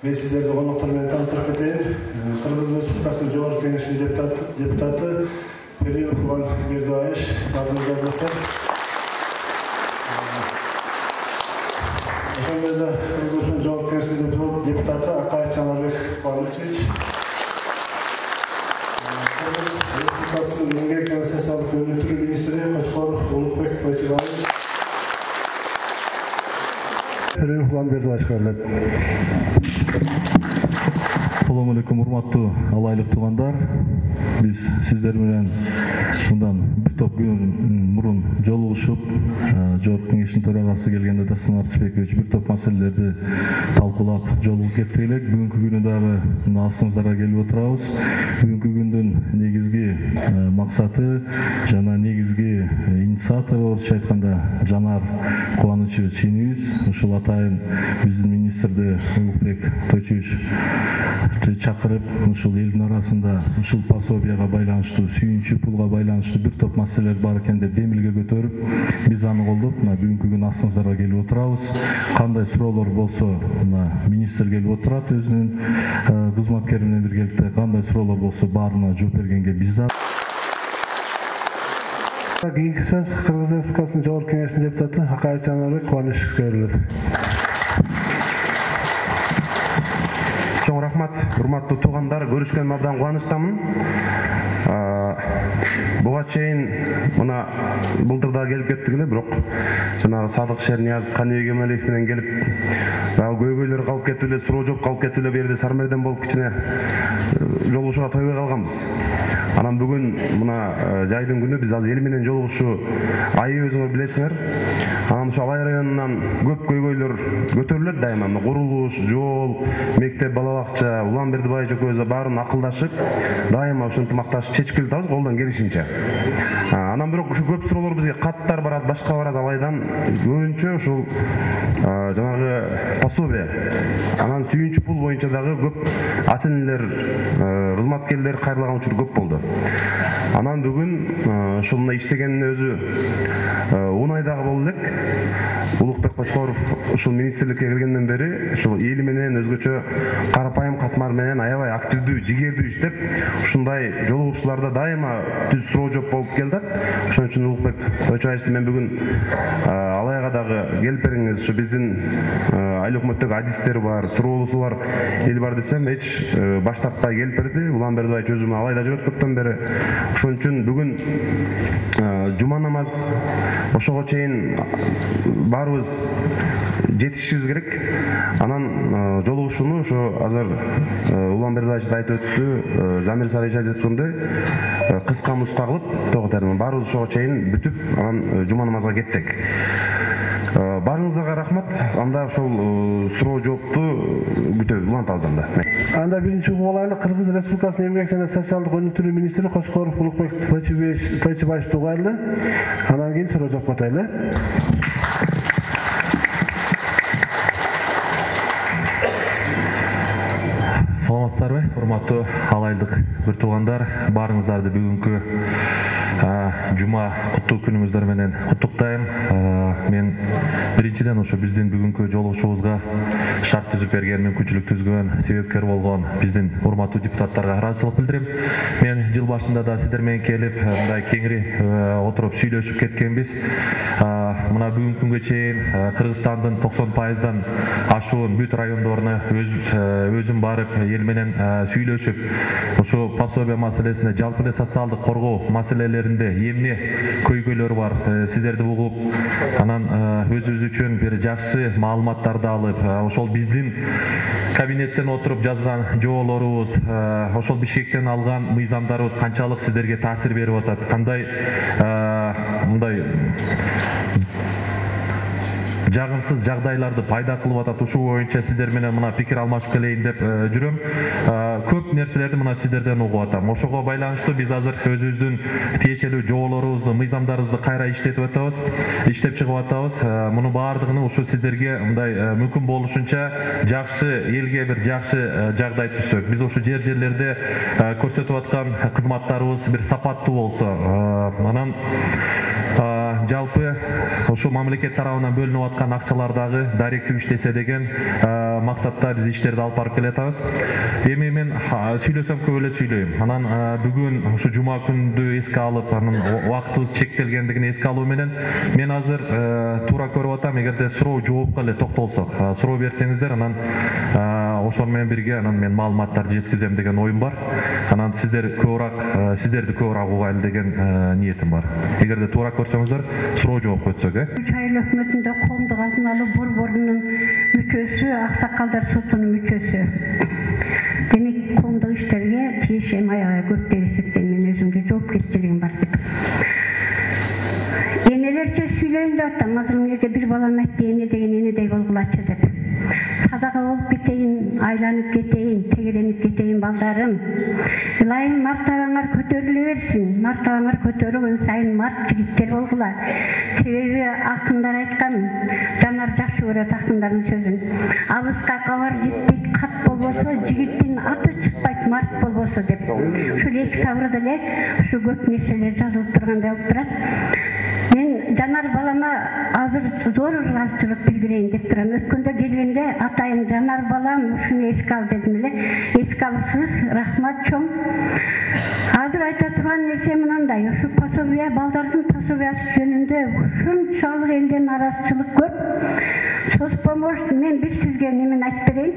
Мен сіздерді қонақтармен таныстырып кетейін. Қырғыз Республикасының жоғарғы кеңесінің депутаты Перилов Улан Бердібаевич, бардыңыздар достар. Ошондой эле Кыргыз Республикасынын жоғарғы кеңесінің депутаты Акаев Жанарбек Кубанович. Кыргыз Республикасынын еңбек жана социалдык өнүктүрүү министри Кочкоров Улукбек Тойчубаевич. Перилов Улан Бердибаевич көрүлөт. Assalamu alaikum, урматтуу алайлык туугандар. Биз сиздер менен мындан бир топ күн мурун жолугушуп, жогорку кеңештин төрагасы келгенде Дастан Артышбекович бир топ маселелерди талкуулап жолугуп кеттик элек. Бүгүнкү күнү дагы астыңыздарга келип отурабыз. Бүгүнкү күндүн негизги максаты жана негизги инициатору орусча айтканда Жанар Кубанычевич чийинибиз. Ушул атайын биздин министрди Улукбек Тойчубаевич чакырып, ушул элдин арасында ушул пособияга байланыштуу, сүйүнчү пулга байланыштуу бир топ маселелер бар экен деп демилге көтөрүп, биз аны колдоп, мына бүгүнкү күнү астыңыздарга келип отурабыз. Кандай суроолор болсо, мына министр келип отурат өзүнүн кызматкери менен биргеликте. Кандай суроолор болсо баарына жооп бергенге биз да. Кийинки сөз Кыргыз Республикасынын жогорку кеңешинин депутаты Акаев Жанарбек Кубановичке берилет. Чоң рахмат, урматтуу туугандар, көрүшкөнүм абдан кубанычтамын. Буга чейин мына былтырда келип кеттик эле, бирок жанагы Садык Шернияз, Каныбек Эмалиев менен келип, көйгөйлөр калып кетип эле, суроо жооп калып кетип эле, бу жерде сармерден болуп кичине жолугушууга тойбой калганбыз. Анан бүгүн мына жайдын күнү биз азыр эл менен жолугушуу айы өзүңөр билесиңер. Анан ошо Алай районунан көп көйгөйлөр көтөрүлөт дайыма. Курулуш, жол, мектеп, бала бакча, Улан Бердибаевич экөөбүз баарын акылдашып, дайыма ошо ынтымакташып чечип келатабыз колдон келишинче. Анан бирок ушу көп суроолор бизге каттар барат, башка барат Алайдан. Көбүнчө ушул жанагы пособие, анан сүйүнчү пул боюнча дагы көп ата-энелер, кызматкерлер кайрылаган учур көп болду. Анан бүгүн ушул мына иштегенине өзү 10 айдагы болду элек. Улукбек Кочкоров ушул министрликке келгенден бери ушул эл менен өзгөчө карапайым катмар менен аябай активдүү, жигердүү иштеп, ушундай жолугушууларда дайыма түз суроо жооп болуп келди. Ошон үчүн Улукбек Тойчубаевич мен бүгүн Алайга дагы келип бериңиз, ушу биздин айыл өкмөттөгү адистер бар, суроолусу бар эл бар десем, эч баш тартпай келип берди. Улан Бердибаевич өзүм Алайда жүрөт көптөн бери. Ошон үчүн бүгүн жума намаз ошого чейин баарыбыз жетишибиз керек. Анан жолугушууну ошо азыр Улан Бердибаевич айтып өттү, Замир Сарыевич айтып өткөндөй кыска нуска кылып тоготор. Баарыбыз ошого чейин бүтүп, анан жума намазга кетсек. Баарыңыздарга рахмат. Анда ошол суроо жоопту күтөбүз, улантабыз анда. Анда биринчи угуулайлы Кыргыз Республикасынын эмгек жана социалдык өнүктүрүү министри Кочкоров Улукбек Тойчубаевичти угайлы. Анан кийин суроо жооп катайлы. Саламатсыздарбы, урматтуу алайлык бир туугандар, баарыңыздарды бүгүнкү жума куттуу күнүңүздөр менен куттуктайм. Мен биринчиден ошо биздин бүгүнкү жолугушуубузга шарт түзүп берген, мүмкүнчүлүк түзгөн, себепкер болгон биздин урматтуу депутаттарга ыраазычылык билдирем. Мен жыл башында да сиздер менен келип, мындай кеңири отуруп сүйлөшүп кеткенбиз. Мына бүгүнкү күнгө чейин Кыргызстандын 90%дан ашуун бүт райондоруна өзүм барып, эл менен сүйлөшүп, ошо пособия маселесинде, жалпы эле социалдык коргоо маселелеринде эмне көйгөйлөр бар, сиздерди угуп, анан өзүбүз үчүн бир жакшы маалыматтарды алып, ошол биздин кабинеттен отуруп жазган жоолорубуз, ошол Бишкектен алган мыйзамдарыбыз канчалык сиздерге таасир берип атат, кандай мындай жагымсыз жагдайларды пайда кылып атат. Ушул боюнча сиздер менен мына пикир алмашып келейин деп жүрөм. Көп нерселерди мына сиздерден угуп атам. Ошого байланыштуу биз азыр өзүбүздүн тиешелүү жоболорубузду, мыйзамдарыбызды кайра иштетип атабыз, иштеп чыгып атабыз. Муну баардыгын ушу сиздерге мындай мүмкүн болушунча жакшы элге бир жакшы жагдай түзсөк. Биз ушу жерлерде көрсөтүп аткан кызматтарыбыз бир сапаттуу болсо, анан жалпы ошол мамлекет тарабынан бөлүнүп аткан акчалар дагы даректүү иштесе деген максатта биз иштерди алып барып келатабыз. Эми мен сүйлөсөм көп эле сүйлөйм. Анан бүгүн ушу жума күндү эске алып, анан убактыбыз чектелгендигин эске алуу менен мен азыр туура көрүп атам, эгерде суроо жоопко эле токтолсок, суроо берсеңиздер, анан ошол менен бирге анан мен маалыматтарды жеткизем деген оюм бар. Анан сиздерди көбүрөөк угайлы деген ниетим бар. Эгерде туура көрсөңүздөр, суроо жооп өтсөк, Үч айыл өкмөтүндө коомдук алдын алуу борборунун мүчөсү, аксакалдар сотунун мүчөсү. Демек, коомдук иштерге тиешем аябай көп деп эсептейм, мен өзүмдө жоопкерчилигим бар деп. Энелерче сүйлөйүн деп атам, азыр мына бир баланы айтты, эне деген энедей болгулачы деп. Садака болуп кетейин, айланып кетейин, тегеренип кетейин балдарым. Ылайым мартабаңар көтөрүлө берсин. Мартабаңар көтөрүлгөн сайын март жигиттер болгула. Себеби акындар айткан, жанар жакшы көрөт акындардын сөзүн. Алыска кабар жетпейт кат болбосо, жигиттин аты чыкпайт март болбосо деп. Ушул эки сабырда эле ушу көп нерселер жазылып тургандай болуп турат. Мен жанар балама азыр зор ыраазычылык билдирейин деп турам. Өткөндө келгенде атайын жанар балам ушуну эске ал дедим эле. Эске алыпсыз, рахмат чоң. Азыр айта турган нерсе мынандай, ушу пособия, балдардын пособиясы жөнүндө ушунчалык элден нараазычылык көп. Соцпомощь, мен бир сизге немени айтып берейин.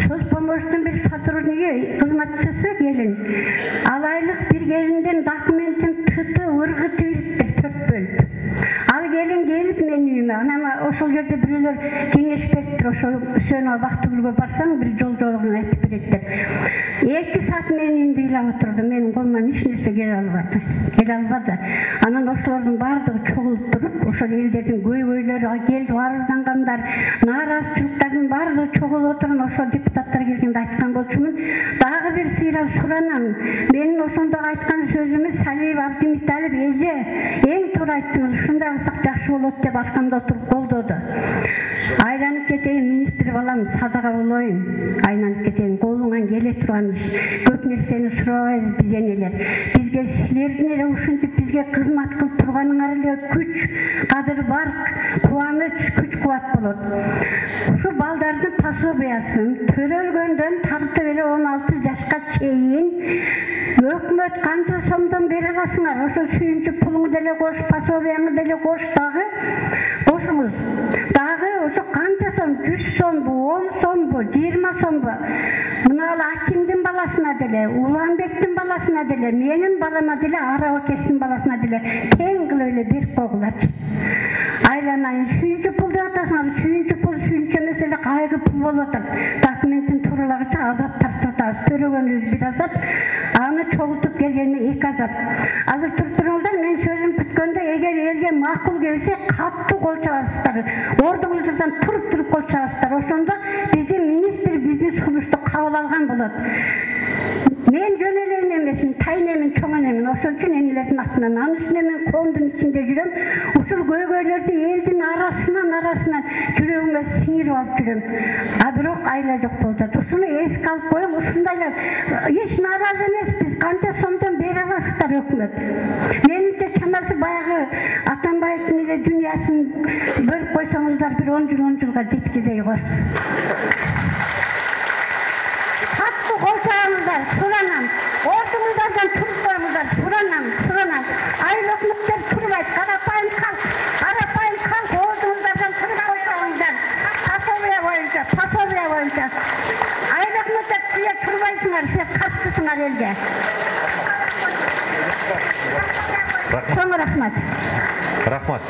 Соцпомощтун бир сотрудниги, кызматчысы келин. Ал айлык бир келинден документин тыты, ыргыты берип 4 бөлүп. Ал келин келип менин үйүмө, анан ошол жерде бирөөлөр кеңешпектир, ошол Сөнө Бактыгүлгө барсаң бир жол жолугун айтып берет деп. 2 саат менин үйүмдө ыйлап отурду, менин колуман эч нерсе келе албады. Анан ошолордун баардыгы чогулуп туруп, ошол элдердин көйгөйлөрү, келип арыздангандар, нааразычылыктардын баардыгы чогулуп отурган ошол депутаттар келгенде айткан болчумун. Дагы бир сыйрап суранам. Менин ошондо айткан сөзүмү Салиев Абдимиталиев эже эң туура айттыңыз, ушундай кылсак жакшы болот деп аркамда отуруп колдоду. Айланып кетейин, министр балам, садака болоюн. Айланып кетейин, колуңан келе турган иш. Көп нерсени сурабайбыз биз энелер. Бизге силердин эле ушинтип бизге кызмат кылып турганыңар эле күч, кадыр барк, кубаныч, күч-кубат болот. Ушу балдардын пособиясын төлөлгөндөн тартып эле 16 жашка чейин өкмөт канча сомдон бере аласыңар? Ошо сүйүнчү пулуңду деле кош, пособияңды деле кош, дагы кошуңуз. Дагы ошо канча сом, 100 сомбу, 10 сомбу, 20 сомбу. Мына Акимдин баласына деле, Уланбектин баласына деле, менин балама деле, Ара Окештин баласына деле тең кылып эле берип койгулачы. Айланайын, сүйүнчү пул деп атасыңар, сүйүнчү пул, сүйүнчү эмес эле кайгы пул болуп атат. Документтин тууралагыча азат тартып атабыз, төлөгөнүбүз бир азат, аны чогултуп келгенине 2 азат. Азыр туруп туруңуздар, мен сөзүм бүткөндө эгер элге макул келсе катуу кол чабасыздар, ордуңуздан туруп кол чабасыздар. Ошондо биздин министр биздин сунушту кабыл алган болот. Мен жөн эле эмесмин, тайын эмин, чоң эмин. Ошон үчүн энелердин атынан, анын үстүнө мен коомдун ичинде жүрөм. Ушул көйгөйлөрдү элдин арасынан жүрөгүмө сиңирип алып жүрөм. А бирок айла жок болот. Ушуну эске алып коем, ушундайлар эч нааразы эмеспиз. Канча сомдон бере аласыздар өкмөт. Менимче чамасы баягы Атамбаевдин эле дүйнөсүн бөлүп койсоңуздар бир 10 жылга жеткидей го. Каттуу колчаңыздар, суранам. Ордуңуздардан туруп коюңуздар, суранам. Айыл өкмөттөр турбайт, карапайым халк ордуңуздардан туруп койсоңуздар. Пособия боюнча. Айыл өкмөттөр силер турбайсыңар, силер катышсыңар элге. Чоң рахмат. Рахмат.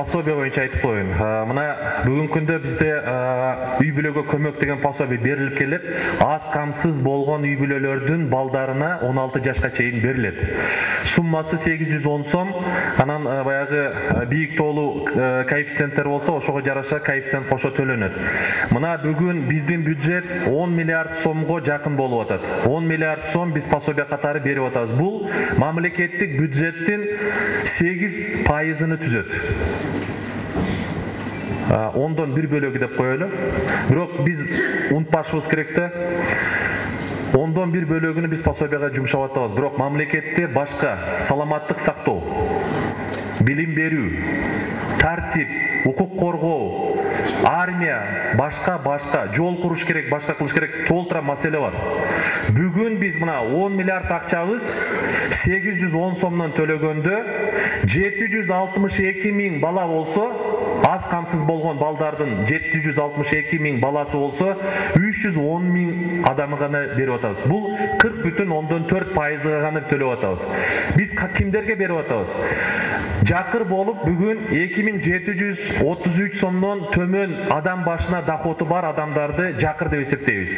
пособие боюнча айтып коеюн. Мына бүгүнкү күндө бизде үй бүлөгө көмөк деген пособие берилип келет. Аз камсыз болгон үй бүлөлөрдүн балдарына 16 жашка чейин берилет. Суммасы 810 сом. Анан баягы бийик тоолуу коэффициенттер болсо, ошого жараша коэффициент кошо төлөнөт. Мына бүгүн биздин бюджет 10 миллиард сомго жакын болуп атат. 10 миллиард сом биз пособие катары берип атабыз. Бул мамлекеттик бюджеттин 8%-ны түзөт. 10дон 1 бөлөгү деп коелу. Бирок биз унутпашыбыз керек да. 10дон 1 бөлөгүнү биз пособияга жумшап атабыз. Бирок мамлекетте башка саламаттык сактоо, билим берүү, тартип, укук коргоо, армия, башка жол куруш керек, башка кылыш керек, толтура маселе бар. Бүгүн биз мына 10 миллиард акчабыз 810 сомдон төлөгөндө 762 миң бала болсо, аз камсыз болгон балдардын 762 миң баласы болсо, 310 миң адамы гана берип атабыз. Бул 40,4%-га гана төлөп атабыз. Биз кимдерге берип атабыз? Жакыр болуп бүгүн 2733 сомдон төмөн адам башына доходу бар адамдарды жакыр деп эсептейбиз.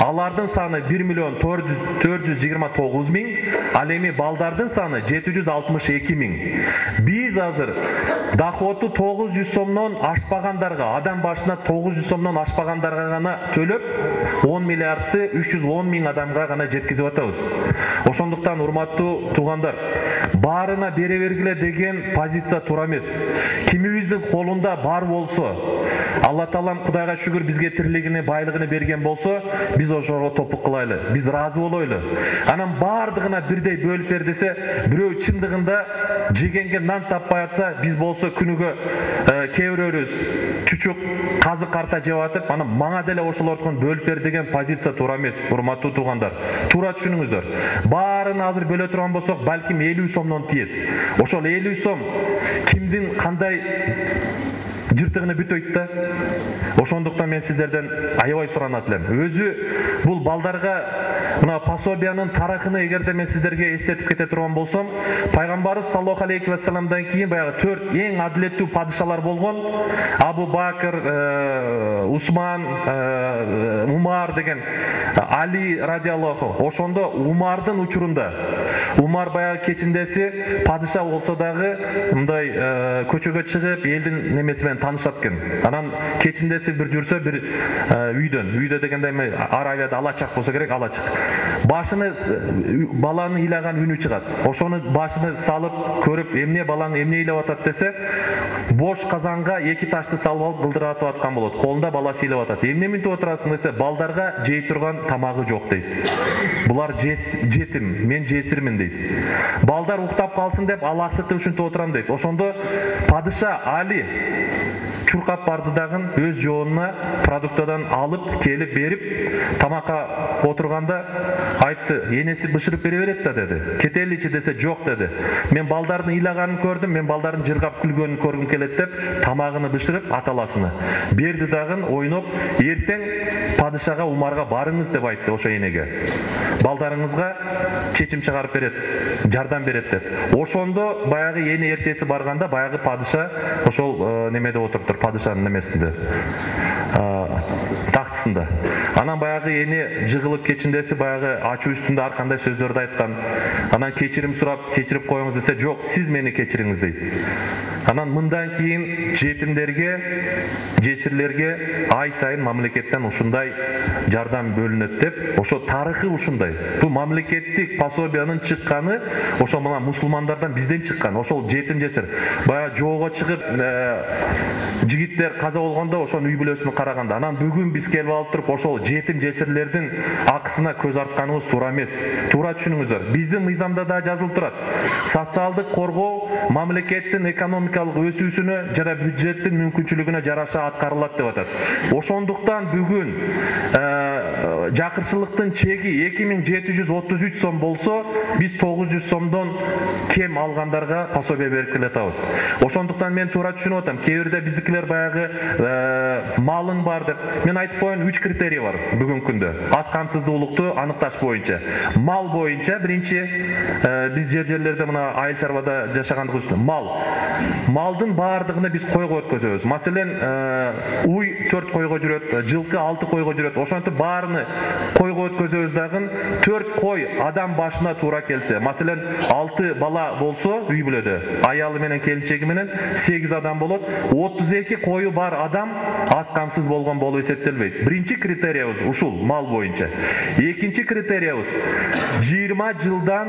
Алардын саны 1,429 миң, ал эми балдардын саны 762 миң. Биз азыр доходу 900 сомдон ашпагандарга, адам башына 900 сомдон ашпагандарга гана төлөп, 10 миллиардты 310 миң адамга гана жеткизип атабыз. Ошондуктан урматтуу туугандар, баарына бере бергиле деген позиция туура эмес. Кимибиздин колунда бар болсо, Алла Таалам Кудайга шүгүр бизге тирилигини, байлыгын берген болсо, биз ошого топук кылайлы, биз разы болойлу. Анан бардыгына бирдей бөлүп бер десе, бирөө чындыгында жегенге нан таппай атса, биз болсо күнүгө кээ бирөөрүбүз чучук, казык карта жеп атып, анан мага деле ошолордон бөлүп бер деген позиция туура эмес, урматтуу туугандар. Туура түшүнүңүздөр. Баарын азыр бөлө турган болсок, балким 50 сомдон тиет. Ошол 50 сом кимдин кандай жыртыгыны бүтөйт да. Ошондуктан мен сиздерден аябай суранат элем. Өзү бул балдарга мына пособиянын тарыхын эгерде мен сиздерге эстетип кете турган болсом, пайгамбарыбыз саллаллаху алейхи ва салламдан кийин баягы 4 эң адилеттүү падышалар болгон: Абу Бакр, Усман, Умар деген, Али радиаллаху. Ошондо Умардын учурунда, Умар баягы кечиндеси падыша болсо дагы мындай көчөгө чыгып, элдин немеси менен таанышат экен. Анан кечиндеси бир жүрсө, бир үйдө дегенде Аравияда алачак болсо керек, алачак. Башыны баланын ыйлаган үнү чыгат. Ошону башыны салып көрүп, эмне балаң эмне ыйлап атат десе, бош казанга 2 ташты салып алып гылдыратып аткан болот. Колунда баласы ыйлап атат. Эмне минтип отурасың десе, балдарга жей турган тамагы жок дейт. Булар жетим, мен жесирмин дейт. Балдар уктап калсын деп алаксытып ушинтип отурам дейт. Ошондо падыша Али чуркап барды дагы өз жоонуна продуктадан алып келип берип, тамакка отурганда айтты: "Энеси бышырып бере берет да" деди. "Кетеличи" десе, "Жок" деди. "Мен балдардын ыйлаганын көрдүм, мен балдардын жыргап күлгөнүн көргүм келет" деп тамагын бышырып аталасына берди дагы ойноп, "Эртең падышага Умарга барыңыз" деп айтты ошо энеге. "Балдарыңызга чечим чыгарып берет, жардам берет" деп. Ошондо баягы эне эртеси барганда баягы падыша ошол немеде отуруптур, падышанын немесинде, тактысында. Анан баягы эне жыгылып кечиндеси баягы ачуу үстүндө ар кандай сөздөрдү айткан. Анан кечирим сурап, "Кечирип коюңуз" десе, "Жок, сиз мени кечириңиз" дейт. Анан мындан кийин жетимдерге, жесирлерге ай сайын мамлекеттен ушундай жардам бөлүнөт деп, ошо тарыхы ушундай. Бул мамлекеттик пособиянын чыкканы ошо мына мусулмандардан, бизден чыккан. Ошол жетим жесир баягы жоого чыгып, жигиттер каза болгондо ошонун үй бүлөсүнө караганда, анан бүгүн биз келип алып туруп ошол жетим жесирлердин акысына көз артканыбыз туура эмес. Туура түшүнүңүздөр. Биздин мыйзамда да жазылып турат. Социалдык коргоо мамлекеттин экономикалык өсүүсүнө жана бюджеттин мүмкүнчүлүгүнө жараша аткарылат деп атат. Ошондуктан бүгүн жакырчылыктын чеги 2733 сом болсо, биз 900 сомдон кем алгандарга пособие берип келатабыз. Ошондуктан мен туура түшүнүп атам. Кээ бирде биздикилер баягы малын малың бар деп. Мен айтып коеюн, 3 критерий бар бүгүнкү күндө. Аз камсыздуулукту аныкташ боюнча. Мал боюнча биринчи биз жерлерде мына айыл чарбада жашагандык үчүн малдын баардыгына биз койго өткөзөбүз. Маселен, уй 4 койго жүрөт, жылкы 6 койго жүрөт. Ошентип баарыны койго өткөзөбүз дагы 4 кой адам башына туура келсе. Маселен, 6 бала болсо үй бүлөдө, аялы менен келинчеги менен 8 адам болот. 32 кою бар адам аз камсыз болгон болуп эсептелбейт. Биринчи критериябыз ушул мал боюнча. Экинчи критериябыз 20 жылдан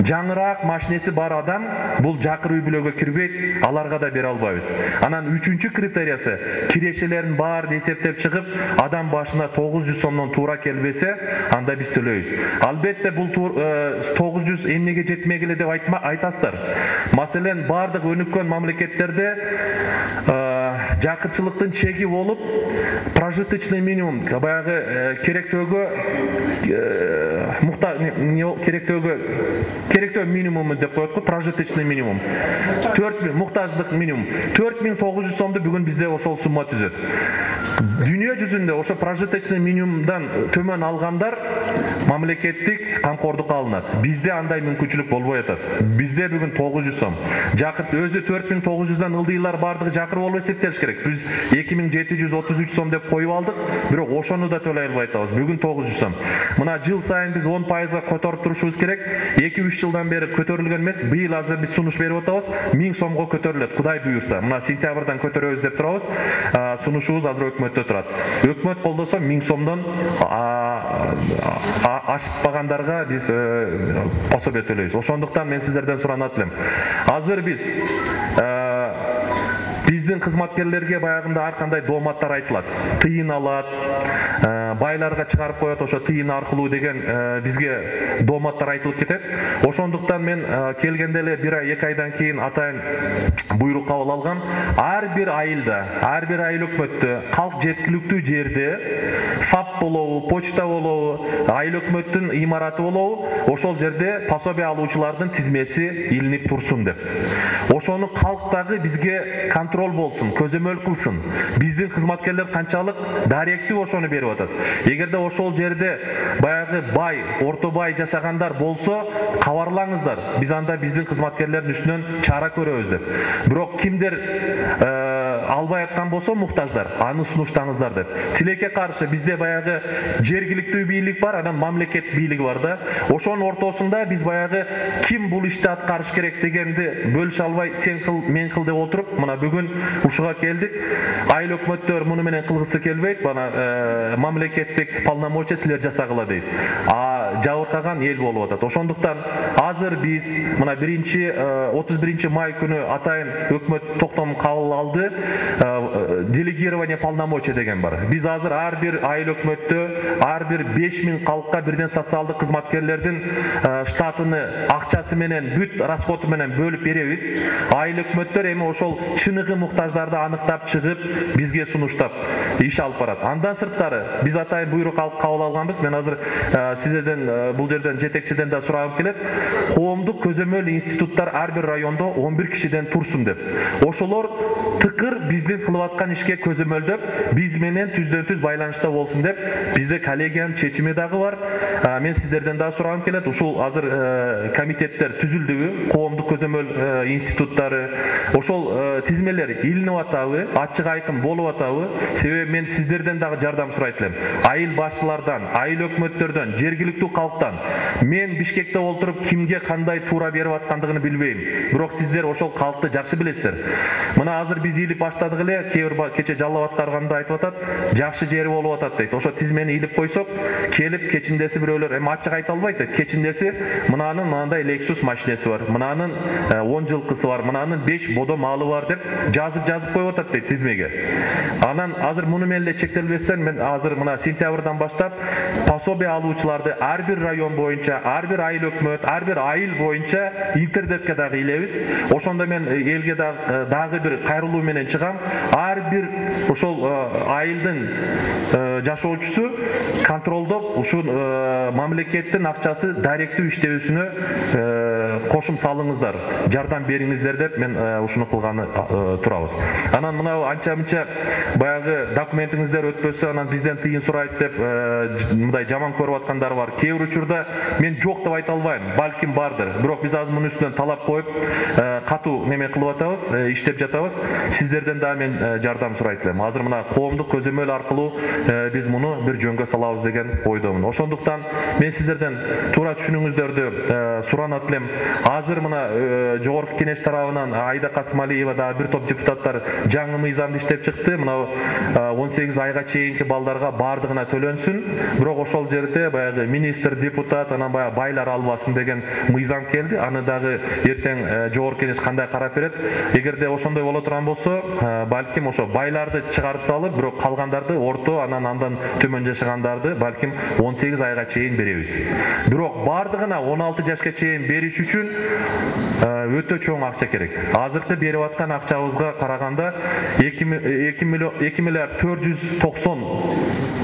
жаңыраак машинеси бар адам бул жакыр үй бүлөгө кирбейт, аларга да бере албайбыз. Анан үчүнчү критериясы кирешелерин баарын эсептеп чыгып, адам башына 900 сомдон туура келбесе, анда биз төлөйбүз. Албетте бул 900 эмнеге жетмегиле деп айтасыздар. Маселен, бардык өнүккөн мамлекеттерде жакырчылыктын чеги болуп, прожиточный минимум, баягы керектөөгө керектөө минимуму деп коет го, прожиточный минимум. 4000 муктаждык минимум. 4900 сомду бүгүн бизде ошол сумма түзөт. Дүйнө жүзүндө ошо прожиточный минимумдан төмөн алгандар мамлекеттик камкордукка алынат. Бизде андай мүмкүнчүлүк болбой атат. Бизде бүгүн 900 сом. Жакыр өзү 4900дан ылдыйлар бардыгы жакыр болуп эсептелиш керек. Биз 2733 сом деп коюп алдык, бирок ошону да төлөй албай атабыз. Бүгүн 900 сом. Мына жыл сайын биз 10%га көтөрүп турушубуз керек. 2-3 жылдан бери көтөрүлгөн эмес. Быйыл азыр биз сунуш берип атабыз. 1000 сомго көтөрүлөт, Кудай буйрса. Мына сентябрдан көтөрөбүз деп турабыз. Сунушубуз азыр өкмөттө турат. Өкмөт колдосо 1000 сомдон ашпагандарга биз пособие төлөйбүз. Ошондуктан мен сиздерден суранат элем. Азыр биздин кызматкерлерге баягында ар кандай дооматтар айтылат. Тыйын алат, байларга чыгарып коет, ошо тыйын аркылуу деген бизге дооматтар айтылып кетет. Ошондуктан мен келгенде эле 1 ай 2 айдан кийин атайын буйрук кабыл алгам. Ар бир айылда, ар бир айыл өкмөттө, калк жеткиликтүү жерде ФАП болобу, почта болобу, айыл өкмөттүн имараты болобу, ошол жерде пособие алуучулардын тизмеси илинип турсун деп. Ошону калктагы бизге контроль болсун, көзөмөл кылсын. Биздин кызматкерлер канчалык даректүү ошону берип атат. Эгерде ошол жерде баягы бай, орто бай жашагандар болсо, кабарлаңыздар. Биз анда биздин кызматкерлердин үстүнөн чара көрөбүз деп. Бирок кимдер албай аткан болсо муктаждар, аны сунуштаңыздар деп. Тилекке каршы бизде баягы жергиликтүү бийлик бар, анан мамлекет бийлиги бар да. Ошонун ортосунда биз баягы ким бул ишти аткарыш керек дегенди бөлүшө албай, сен кыл, мен кыл деп отуруп, мына бүгүн ушуга келдик. Айыл өкмөттөр муну менен кылгысы келбейт, мына мамлекеттик полномочия силер жасагыла дейт. Жабыркаган эл болуп атат. Ошондуктан азыр биз мына 31 май күнү атайын өкмөт токтом кабыл алды. Делегирование полномочия деген бар. Биз азыр ар бир айыл өкмөттө, ар бир 5000 калкка бирден социалдык кызматкерлердин штатыны акчасы менен, бүт расходу менен бөлүп беребиз. Айыл өкмөттөр эми ошол чыныгы муктаждарды аныктап чыгып, бизге сунуштап иш алып барат. Андан сырткары биз атайын буйрук алып кабыл алганбыз. Мен азыр сиздерден бул жерден жетекчиден да сурагым келет. Коомдук көзөмөл институттар ар бир райондо 11 кишиден турсун деп. Ошолор тыкыр биздин кылып аткан ишке көзөмөлдөп, биз менен түздөн-түз байланышта болсун деп, бизде коллегиянын чечими дагы бар. Мен сиздерден да сурагым келет. Ушул азыр комитеттер түзүлдүбү? Коомдук көзөмөл институттары, ошол тизмелер илинип атабы, ачык айкын болуп атабы? Себеби мен сиздерден дагы жардам сурайт элем. Айыл башчылардан, айыл өкмөттөрдөн, жергиликтүү калктан. Мен Бишкекте олтуруп кимге кандай туура берип аткандыгын билбейм. Бирок сиздер ошол калкты жакшы билесиздер. Мына азыр биз илип баштадык эле, кече жалап аткарганда айтып атат, жакшы жери болуп атат дейт. Ошо тизмени илип койсок, келип кечиндеси бирөөлөр эми ачык айта албайт дейт. Кечиндеси мынанын мынандай Lexus машинеси бар, мынанын 10 жылкысы бар, мынанын 5 бодо малы бар деп жазып коюп атат дейт тизмеге. Анан азыр муну менен эле чектелбестен мен азыр мына сентябрдан баштап пособие алуучуларды ар бир район боюнча, ар бир айыл өкмөт, ар бир айыл боюнча интернетке дагы илебиз. Ошондо мен элге дагы бир кайрылуу менен чыгам. Ар бир ошол айылдын жашоочусу контролдоп, ушул мамлекеттин акчасы даректүү иштебесине кошум салыңыздар, жардам бериңиздер деп мен ушуну кылганы турабыз. Анан мына анча-мынча баягы документиңиздер өтпөсө, анан бизден тыйын сурайт деп мындай жаман көрүп аткандар бар. Кээ бир учурда мен жок деп айта албайм, балким бардыр. Бирок биз азыр мунун үстүнөн талап коюп, катуу неме кылып атабыз, иштеп жатабыз. Сиздерден да мен жардам сурайт элем. Азыр мына коомдук көзөмөл аркылуу биз муну бир жөнгө салабыз деген ойдомун. Ошондуктан мен сиздерден туура түшүнүңүздөрдү суранат элем. Азыр мына жогорку кеңеш тарабынан Айда Касымалиева да бир топ депутаттар жаңы мыйзамды иштеп чыкты. Мына 18 айга чейинки балдарга бардыгына төлөнсүн. Бирок ошол жерде баягы министр, депутат, анан баягы байлар албасын деген мыйзам келди. Аны дагы эртең жогорку кеңеш кандай карап берет? Эгерде ошондой боло турган болсо, балким ошо байларды чыгарып салып, бирок калгандарды орто, андан төмөн жашагандарды балким 18 айга чейин беребиз. Бирок бардыгына 16 жашка чейин бериш үчүн өтө чоң акча керек. Азыркы берип аткан акчабызга караганда 2 миллиард 490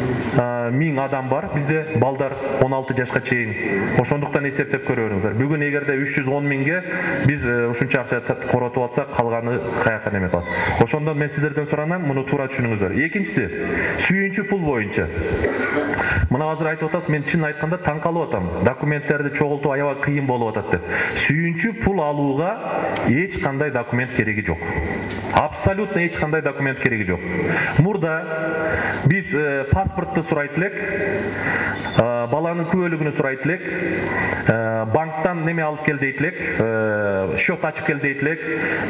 миң адам бар бизде, балдар 16 жашка чейин. Ошондуктан эсептеп көрөңүздөр. Бүгүн эгерде 310 миңге биз ушунча акча коротуп атсак, калганы каяка неме калат. Ошондон мен сиздерден суранам, муну туура түшүнүңүздөр. Экинчиси, сүйүнчү пул боюнча. Мына азыр айтып атасыз, мен чын айтканда таң калып атам. Документтерди чогултуу аябай кыйын болуп атат деп. Сүйүнчү пул алууга эч кандай документ кереги жок. Абсолютно эч кандай документ кереги жок. Мурда биз паспортты сурайт элек, баланын күбөлүгүнү сурайт элек, банктан неме алып кел дейт элек, счет ачып кел дейт элек,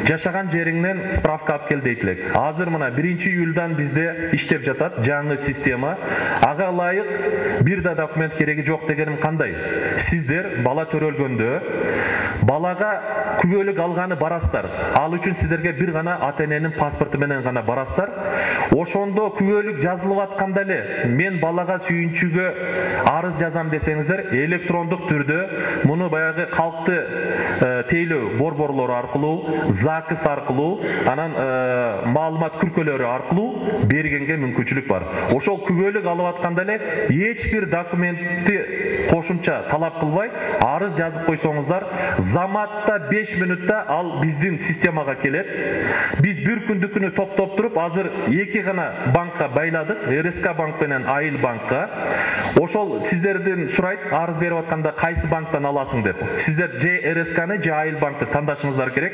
жашаган жериңден справка алып кел дейт элек. Азыр мына 1-июлдан бизде иштеп жатат жаңы система. Ага ылайык бир да документ кереги жок дегеним кандай? Сиздер бала төрөлгөндө балага күбөлүк алганы барасыздар. Ал үчүн сиздерге бир гана ата-эненин паспорту менен гана барасыздар. Ошондо күбөлүк жазылып атканда эле мен балага сүйүнчүгө арыз жазам десеңиздер, электрондук түрдө муну баягы калкты тейлөө борборлору аркылуу, ЗАГС аркылуу, анан маалымат күркөлөрү аркылуу бергенге мүмкүнчүлүк бар. Ошол күбөлүк алып атканда эле эч бир документти кошумча талап кылбай арыз жазып койсоңуздар, заматта 5 минутта ал биздин системага келет. Биз бир күндүкүнү топтоп туруп, азыр 2 гана банкка байладык, РСК банк менен Айыл банкка. Ошол сиздерден сурайт, арыз берип атканда кайсы банктан аласың деп. Сиздер же РСКны, же Айыл банкты тандашыңыздар керек.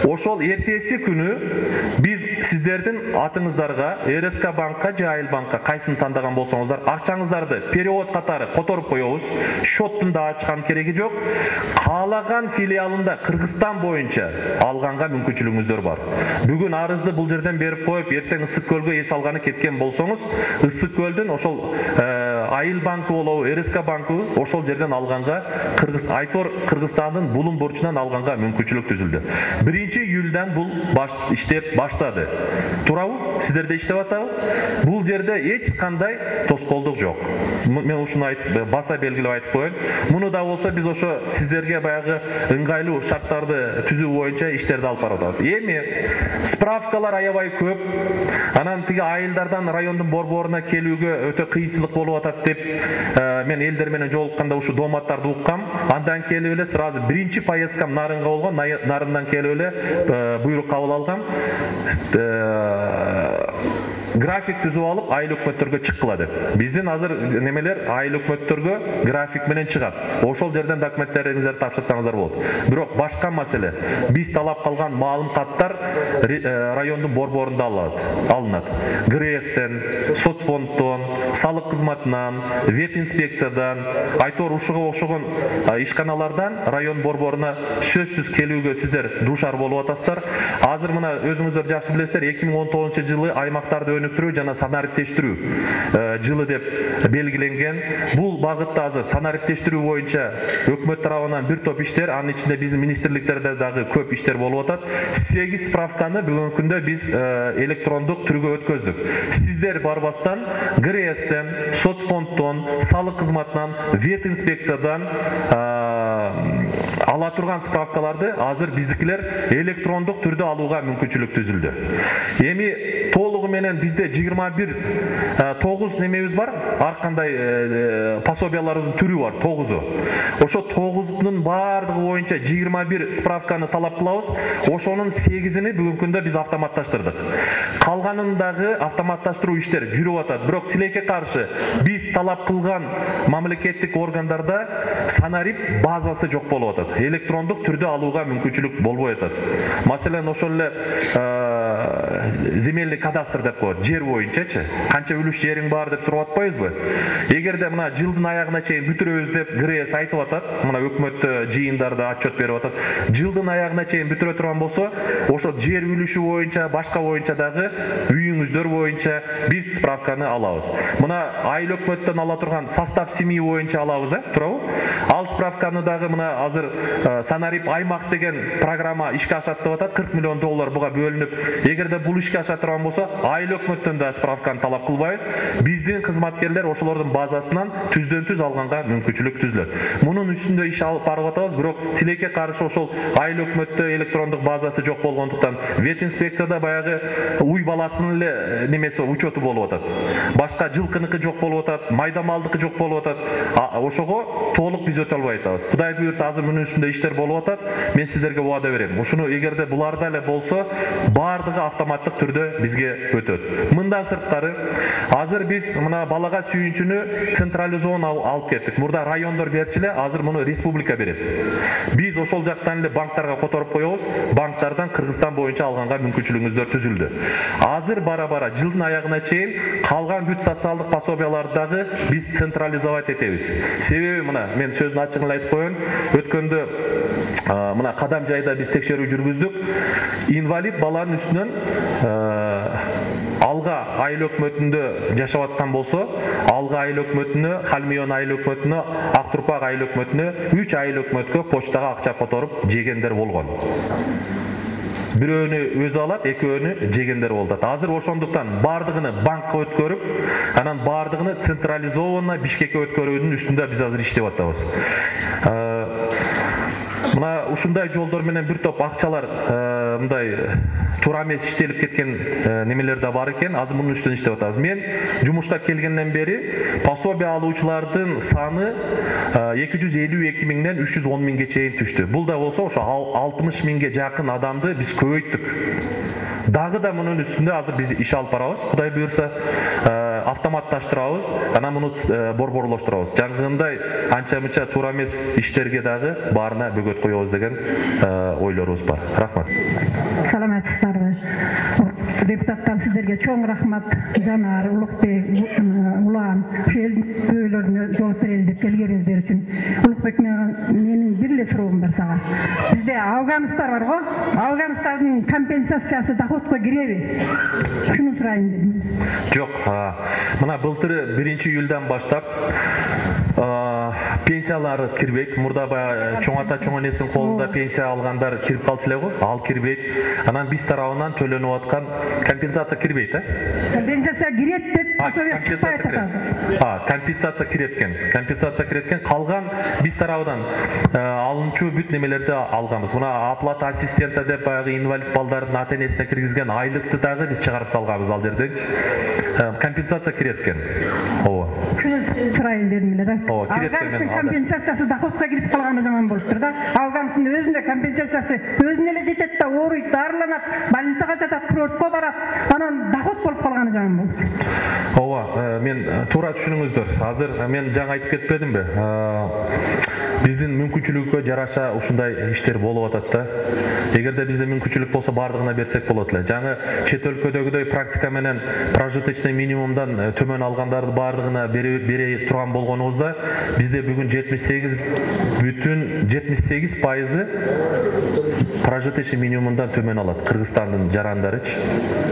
Ошол эртеси күнү биз сиздердин атыңыздарга РСК банкка же Айыл банкка кайсын тандаган болсоңуздар, акчаңыздарды перевод катары которуп коебуз. Счеттун да ачкан кереги жок. Каалаган филиалында Кыргызстан боюнча алганга мүмкүнчүлүгүңүздөр бар. Бүгүн арызды бул жерден берип коюп, эртең Ысык көлгө эс алганы кеткен болсоңуз, Ысык көлдүн ошол Айыл банкы болобу, РСК банкы ошол жерден алганга, Айтор Кыргызстандын булун бурчунан алганга мүмкүнчүлүк түзүлдү. 1-июлдан бул иштеп баштады. Туурабы? Сиздерде иштеп атабы? Бул жерде эч кандай тоскоолдук жок. Мен ушуну айтып, баса белгилеп айтып коеюн. Муну да болсо биз ошо сиздерге баягы ыңгайлуу шарттарды түзүү боюнча иштерди алып барып атабыз. Эми справкалар аябай көп. Анан тиги айылдардан райондун борборуна келүүгө өтө кыйынчылык болуп атат деп мен элдер менен жолукканда ушу дооматтарды уккам. Андан келип эле сразу 1-чи поездкам Нарынга болгон, Нарындан келип эле буйрук кабыл алгам. График түзүп алып, айыл өкмөттөргө чыккыла деп. Биздин азыр немелер айыл өкмөттөргө график менен чыгат. Ошол жерден документтериңиздерди тапшырсаңыздар болот. Бирок башка маселе, биз талап калган маалыматтар райондун борборунда алынат. ГРЭСтен, соцфонддон, салык кызматынан, вет инспекциядан, Айтор ушуга окшогон ишканалардан район борборуна сөзсүз келүүгө сиздер дуушар болуп атасыздар. Азыр мына өзүңүздөр жакшы билесиздер, 2019-жылы аймактарды өнүктүрүү жана санариптештирүү жылы деп белгиленген. Бул багытта азыр санариптештирүү боюнча өкмөт тарабынан бир топ иштер, анын ичинде биздин министрликтерде дагы көп иштер болуп атат. 8 справканы бүгүнкү күндө биз электрондук түргө өткөздүк. Сиздер барбастан ГРЭСтен, соцфонддон, салык кызматынан, вет инспекциядан ала турган справкаларды азыр биздикилер электрондук түрдө алууга мүмкүнчүлүк түзүлдү. Эми толугу менен бизде 9 немебиз бар, ар кандай пособияларыбыздын түрү бар, 9-у. Ошо 9-дун баардыгы боюнча 21 справканы талап кылабыз. Ошонун 8-ини бүгүнкү күндө биз автоматташтырдык. Калганындагы автоматташтыруу иштер жүрүп атат. Бирок тилекке каршы биз талап кылган мамлекеттик органдарда санарип базасы жок болуп атат. Электрондук түрдө алууга мүмкүнчүлүк болбой атат. Маселен, ошол эле земельный кадастр деп коет, жер боюнчачы, канча үлүш жериң бар деп сурап атпайбызбы? Эгерде мына жылдын аягына чейин бүтүрөбүз деп ГРЭС айтып атат, мына өкмөттө жыйындарда отчет берип атат. Жылдын аягына чейин бүтүрө турган болсо, ошо жер үлүшү боюнча, башка боюнча дагы үйүңүздөр боюнча биз справканы алабыз. Мына айыл өкмөттөн ала турган состав семьи боюнча алабыз, туурабы? Ал справканы дагы мына азыр санарип аймак деген программа ишке ашат деп атат, $40 миллион буга бөлүнүп. Эгерде бул ишке аша турган болсо, айыл өкмөттөн да справканы талап кылбайбыз. Биздин кызматкерлер ошолордун базасынан түздөн-түз алганга мүмкүнчүлүк түзүлөт. Мунун үстүндө иш алып барып атабыз, бирок тилекке каршы ошол айыл өкмөттө электрондук базасы жок болгондуктан вет инспекцияда баягы уй баласынын эле немеси учету болуп атат. Башка жылкыныкы жок болуп атат, майда малдыкы жок болуп атат. Ошого толук биз өтө албай атабыз. Кудай буйрса азыр мунун үстүндө иштер болуп атат. Мен сиздерге убада берем. Ушуну эгерде буларда эле болсо, баардыгы автоматтык түрдө бизге өтөт. Мындан сырткары, азыр биз мына балага сүйүнчүнү централизован алып кеттик. Мурда райондор берчү эле, азыр муну республика берет. Биз ошол жактан эле банктарга которуп коебуз. Банктардан Кыргызстан боюнча алганга мүмкүнчүлүгүңүздөр түзүлдү. Азыр бара-бара жылдын аягына чейин калган бүт социалдык пособияларды дагы биз централизовать этебиз. Себеби мына мен сөздүн ачыгын эле айтып коеюн. Өткөндө мына Кадам жайда биз текшерүү жүргүздүк. Инвалид баланын үстүнөн Алга айыл өкмөтүндө жашап аткан болсо, Алга айыл өкмөтүнө, Халмион айыл өкмөтүнө, Ак Турпак айыл өкмөтүнө 3 айыл өкмөткө почтага акча которуп жегендер болгон. Бирөөнү өзү алат, экөөнү жегендер болду. Азыр ошондуктан баардыгыны банкка өткөрүп, анан баардыгыны централизованно Бишкекке өткөрүүнүн үстүндө биз азыр иштеп атабыз. Мына ушундай жолдор менен бир топ акчалар мындай туура эмес иштелип кеткен немелер да бар экен. Азыр мунун үстүнөн иштеп атабыз. Мен жумуштап келгенден бери пособие алуучулардын саны 252 миңден 310 миңге чейин түштү. Бул да болсо ошо 60 миңге жакын адамды биз көбөйттүк. Дагы да мунун үстүндө азыр биз иш алып барабыз. Кудай буйрса автоматташтырабыз, анан муну борборлоштурабыз. Жаңгындай анча-мынча туура эмес иштерге дагы баарына бөгөт коебуз деген ойлорубуз бар. Рахмат. Саламатсыздарбы? Депутаттар, сиздерге чоң рахмат. Жанар, Улукбек, Улан, эл өйлөрүнө жооп берели деп келгениңиздер үчүн. Улукбек, менин бир эле суроом бар сага. Бизде Афганистан бар го? Афганистандын компенсациясы доходко киреби? Шуну сурайын дедим. Жок, мына былтыр 1-июлдан баштап пенсиялары кирбейт. Мурда баягы чоң ата чоң энесинин колунда пенсия алгандар кирип калчу эле го, ал кирбейт. Анан биз тарабынан төлөнүп аткан компенсация кирбейт, Компенсация кирет деп компенсация киреткен. Компенсация киреткен. Калган биз тарабынан алынчу бүт немелерди алганбыз. Мына оплата ассистента деп баягы инвалид балдардын ата энесине киргизген айлыкты дагы биз чыгарып салганбыз ал жерде. Компенсация киреткен. Ооба. Сурайын дедим эле да. Афганистан компенсациясы доходко кирип калганы жаман болуптур да. Афганистандын өзүндө компенсациясы өзүнө эле жетет да, ооруйт, дарыланат, больницага жатат, курортко барат, анан доход болуп калганы жаман болуптур. Ооба, мен туура түшүнүңүздөр. Азыр мен жаңы айтып кетпедимби? Биздин мүмкүнчүлүккө жараша ушундай иштер болуп атат да. Эгерде бизде мүмкүнчүлүк болсо бардыгына берсек болот эле. Жаңы чет өлкөдөгүдөй практика менен прожиточный минимумдан төмөн алгандарды бардыгына бере турган болгонубузда, бизде бүгүн 78% прожиточный минимумдан төмөн алат Кыргызстандын жарандарычы.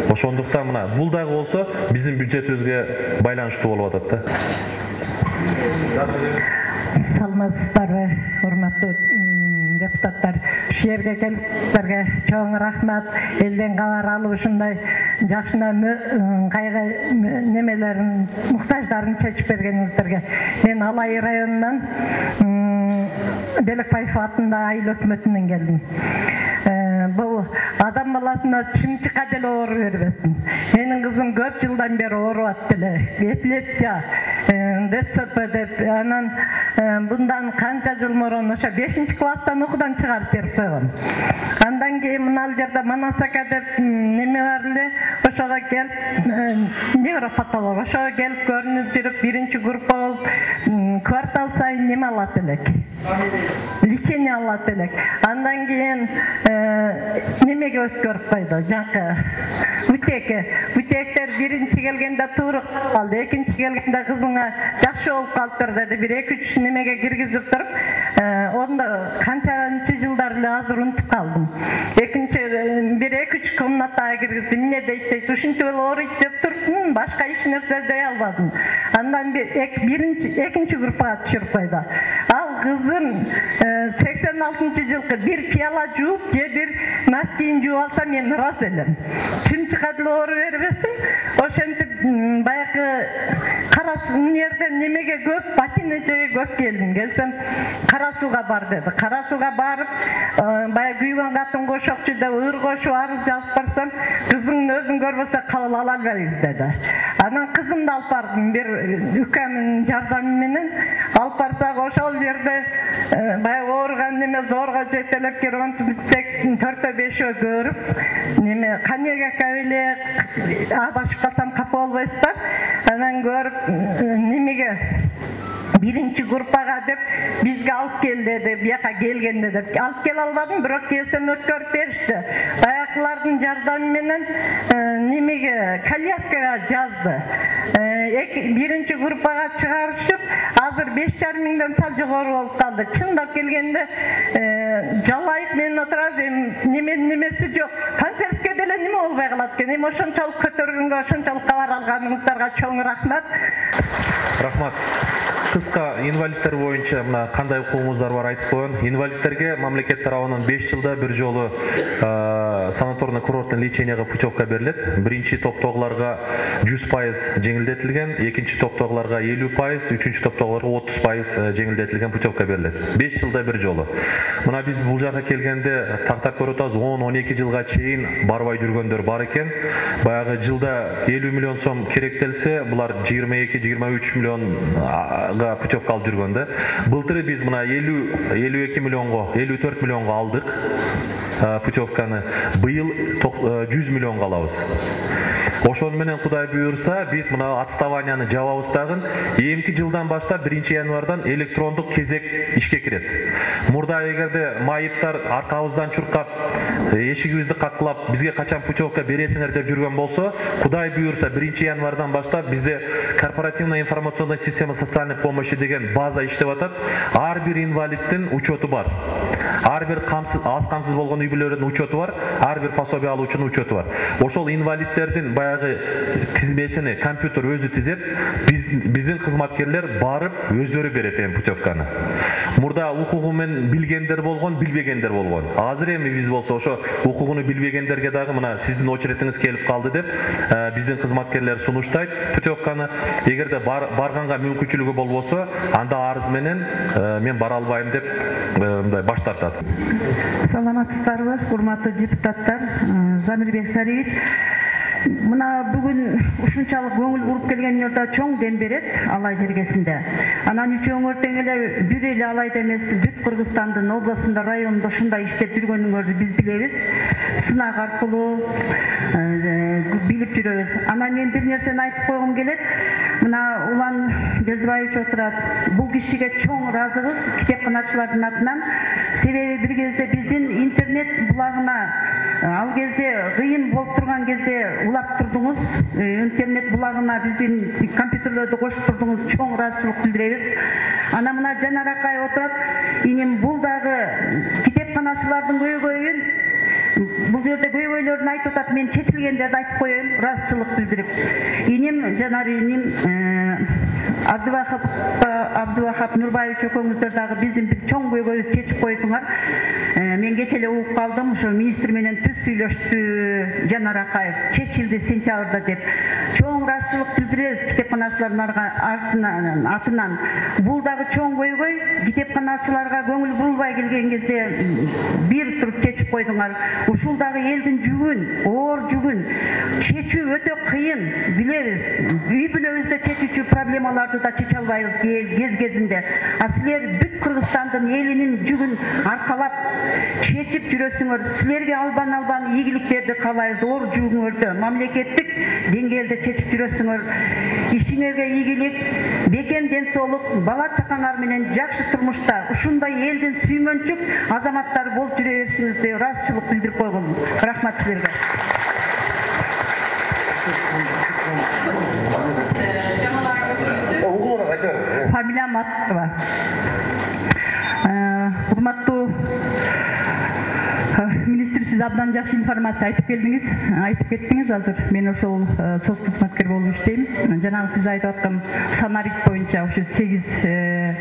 Ошондуктан мына бул дагы болсо биздин бюджетибизге байланыштуу болуп атат да. Саламатсыздарбы, урматтуу депутаттар? Ушул жерге келип сиздерге чоң рахмат. Элден кабар алып ушундай жакшына кайгы немелерин, муктаждарын чечип бергениңиздерге. Мен Алай районунан Белекбаев атында айыл өкмөтүнөн келдим. Бұл адам баласына чымчыкка деле оору бербесин. Менин кызым көп жылдан бери ооруп деле. Эпилепсия, ДЦП деп, анан bundan kança жыл мурун ошо 5-класстан окуудан чыгарып берип койгон. Андан кийин мына жерде Манасака деп неме бар эле, ошого келип невропатолог, ошого келип көрүнүп жүрүп, 1-группа болуп, квартал сайын неме алат элек. Лечение алат элек. Андан кийин немеге өткөрүп койду, жанкы утекке. Утектер биринчи келгенде туурук калды, экинчи келгенде кызыңа жакшы болуп калыптыр деди. 1-2 немеге киргизип туруп, онда канчанчы жылдар эле азыр унутуп калдым. Экинчи 1-2 комнатага киргиздим. Эмне дейт, ушинтип эле ооруйт деп турдум, башка эч нерсе дей албадым. Андан экинчи группага түшүрүп койду. Ал кызым 86-жылкы бир пияла жууп же бир носкиин жууп алса мен ырас элем. Чымчыкка деле оору бербесин. Ошентип баягы кара суунерден немеге көп, патинечеге көп келдим. Келсем кара сууга бар деди. Кара сууга барып, баягы күйгөн катын кошокчу деп ыр кошуп арыз жазып барсам, кызыңдын өзүн көрбөсө кабыл ала албайбыз деди. Анан кызымды алып бардым, бир үкөмүнүн жардамы менен алып барсак, ошол жерде баягы ооруган неме зорго жетелеп керонтсек 4-5 көрүп, неме канегага эле абашып калсам капа болбойсуздар. Анан көрүп немеге 1-группага деп бизге алып кел деди, бияка келгенде деп. Алып келе албадым, бирок келсем өткөрүп беришти. Баягылардын жардамы менен немеге коляскага жазды. 1-группага чыгарышып, азыр 5,5 миңден сал жогору болуп калды. Чындап келгенде жалайып мен отурабыз, немеси жок. Памперске деле неме болбой калат экен. Эми ошончолук көтөргөнгө, ошончолук кабар алганыңыздарга чоң рахмат. Рахмат. Кыска инвалидтер боюнча мына кандай укугуңуздар бар айтып коеюн. Инвалидтерге мамлекет тарабынан 5 жылда бир жолу санаторный курорттун леченияга путевка берилет. Биринчи топтогуларга 100% жеңилдетилген, экинчи топтогуларга 50%, үчүнчү топтогуларга 30% жеңилдетилген путевка берилет. 5 жылда бир жолу. Мына биз бул жака келгенде тактап көрүп атабыз, 10-12 жылга чейин барбай жүргөндөр бар экен. Баягы жылда 50 миллион сом керектелсе, булар 22-23 миллион путевка алып жүргөндө. Былтыр биз мына 52 миллионго, 54 миллионго алдык путевканы. Быйыл 100 миллионго алабыз. Ошону менен Кудай буйрса, биз мына отставанияны жабабыз дагы. Эмки жылдан баштап 1-январдан электрондук кезек ишке кирет. Мурда эгерде майыптар аркабыздан чуркап, эшигибизди каклап, бизге качан путевка бересиңер деп жүргөн болсо, Кудай буйрса 1-январдан баштап бизде корпоративная информационная система социальной помощи деген база иштеп атат. Ар бир инвалиддин учету бар. Ар бир аз камсыз болгон үй-бүлөлөрдүн учету бар. Ар бир пособие алуучунун учету бар. Ошол инвалидтердин баягы тизмесини компьютер өзү тизет, биздин кызматкерлер барып өздөрү берет эми путевканы. Мурда укугу менен билгендер болгон, билбегендер болгон. Азыр эми биз болсо ошо укугуну билбегендерге дагы мына сиздин очеретиңиз келип калды деп биздин кызматкерлер сунуштайт путевканы. Эгерде барганга мүмкүнчүлүгү болбосо, анда арыз менен мен бара албайм деп мындай баш тартат. Саламатсыздарбы, урматтуу депутаттар, Замирбек Сариевич. Мына бүгүн ушунчалык көңүл буруп келген жерде чоң дем берет Алай жергесинде. Анан үчөөңөр тең эле бир эле Алайда эмес, бүт Кыргызстандын областында, районунда ушундай иштеп жүргөнүңөрдү биз билебиз. Сынак аркылуу билип жүрөбүз. Анан мен бир нерсени айтып койгум келет. Мына Улан Белдибаевич отурат. Бул кишиге чоң ыраазыбыз китепканачылардын атынан. Себеби бир кезде биздин интернет булагына ал кезде кыйын болуп турган кезде улап турдуңуз, интернет булагына биздин компьютерлерди кошуп турдуңуз, чоң ыраазычылык билдиребиз. Ана мына Жанар Акай отурат. Иним бул дагы китепканачылардын көйгөйүн бул жерде көйгөйлөрүн айтып атат, мен чечилгендерди айтып коеюн, ыраазычылык билдирип. Иним Жанар иним Абдывахап Нурбаевич экөөңүздөр дагы биздин бир чоң көйгөйүбүздү чечип койдуңар. Мен кече эле угуп калдым, ошо министр менен түз сүйлөштү Жанар Акаев, чечилди сентябрда деп. чоң ыраазычылык билдиребиз китепканачылардын атынан. Бул дагы чоң көйгөй. Китепканачыларга көңүл бурулбай келген кезде бир туруп чечип койдуңар. Ушул дагы элдин жүгүн, оор жүгүн чечүү өтө кыйын, билебиз. Үй бүлөбүздө чечүүчү проблемаларды да чече албайбыз кез-кезинде. А силер бүт Кыргызстандын элинин жүгүн аркалап чечип жүрөсүңөр. Силерге албан ийгиликтерди каалайбыз. Оор жүгүңөрдү мамлекеттик деңгээлде чечип жүрөсүңөр. Ишиңерге ийгилик, бекем ден соолук, бала чакаңар менен жакшы турмушта ушундай элдин сүймөнчүк азаматтары болуп жүрө беришиңизди ыраазычылык билдирип койгон. Рахмат силерге. Фамилиям Аттова. Урматтуу министр, сиз абдан жакшы информация айтып кеттиңиз. Азыр мен ошол соц кызматкер болуп иштейм. Жанагы сиз айтып аткан санарик боюнча ушу 8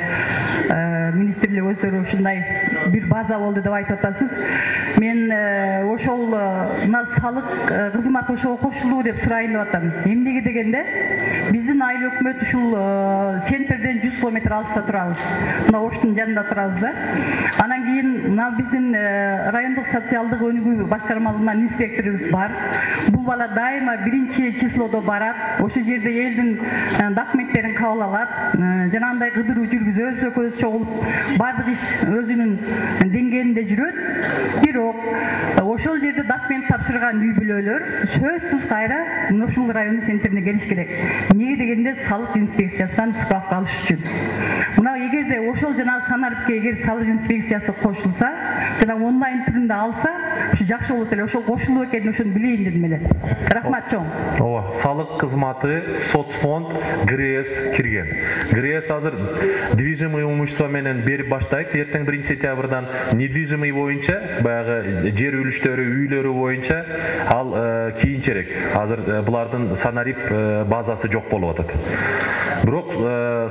министрлик өздөрү ушундай бир база болду деп айтып атасыз. Мен ошол мына салык кызматы ошого кошулуу деп сурайын деп атам. Эмнеге дегенде, биздин айыл өкмөт ушул центрден 100 км алыста турабыз. Мына Оштун жанында турабыз да. Анан кийин мына биздин райондук социалдык өнүгүү башкармалыгынан инспекторубуз бар. Бул бала дайыма 1-числодо барат. Ошол жерде элдин документтерин кабыл алат. Жанагындай кыдыруу жүргүзөбүз, экөөбүз чогулуп, бардык иш өзүнүн деңгээлинде жүрөт. Бирок ошол жерде документ тапшырган үй бүлөлөр сөзсүз кайра ушул райондун центрине келиш керек. Эмнеге дегенде, салык инспекциясынан справка алыш үчүн. Мына эгерде ошол жанагы санарипке эгер салык инспекциясы кошулса, жана онлайн түрүндө алса, ушу жакшы болот эле. Ошол кошулуу экенин ошону билейин дедим эле. Рахмат чоң. Ооба, салык кызматы, соцфонд, ГРС кирген. ГРС азыр движимый имущество менен берип баштайт. Эртең 1-сентябрдан недвижимый боюнча, баягы жер үлүштөрү, үйлөрү боюнча ал кийинчерээк. Азыр булардын санарип базасы жок болуп атат. Бирок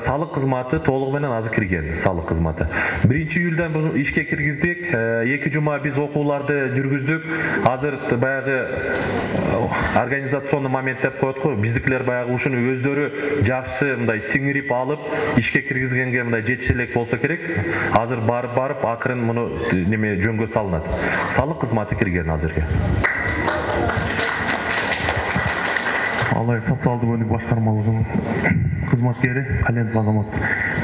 салык кызматы толугу менен азыр кирген, салык кызматы. 1-июлдан бул ишке киргиздик. 2 жума биз окууларды жүргүздүк. Азыр баягы организационный момент деп коет го. Биздикилер баягы ушуну өздөрү жакшы мындай сиңирип алып, ишке киргизгенге мындай жетишелек болсо керек. Азыр барып акырын муну неме жөнгө салынат. Салык кызматы кирген азыркы. Алай социалдык өнүгүү башкармалыгынын кызматкери Каленов Азамат.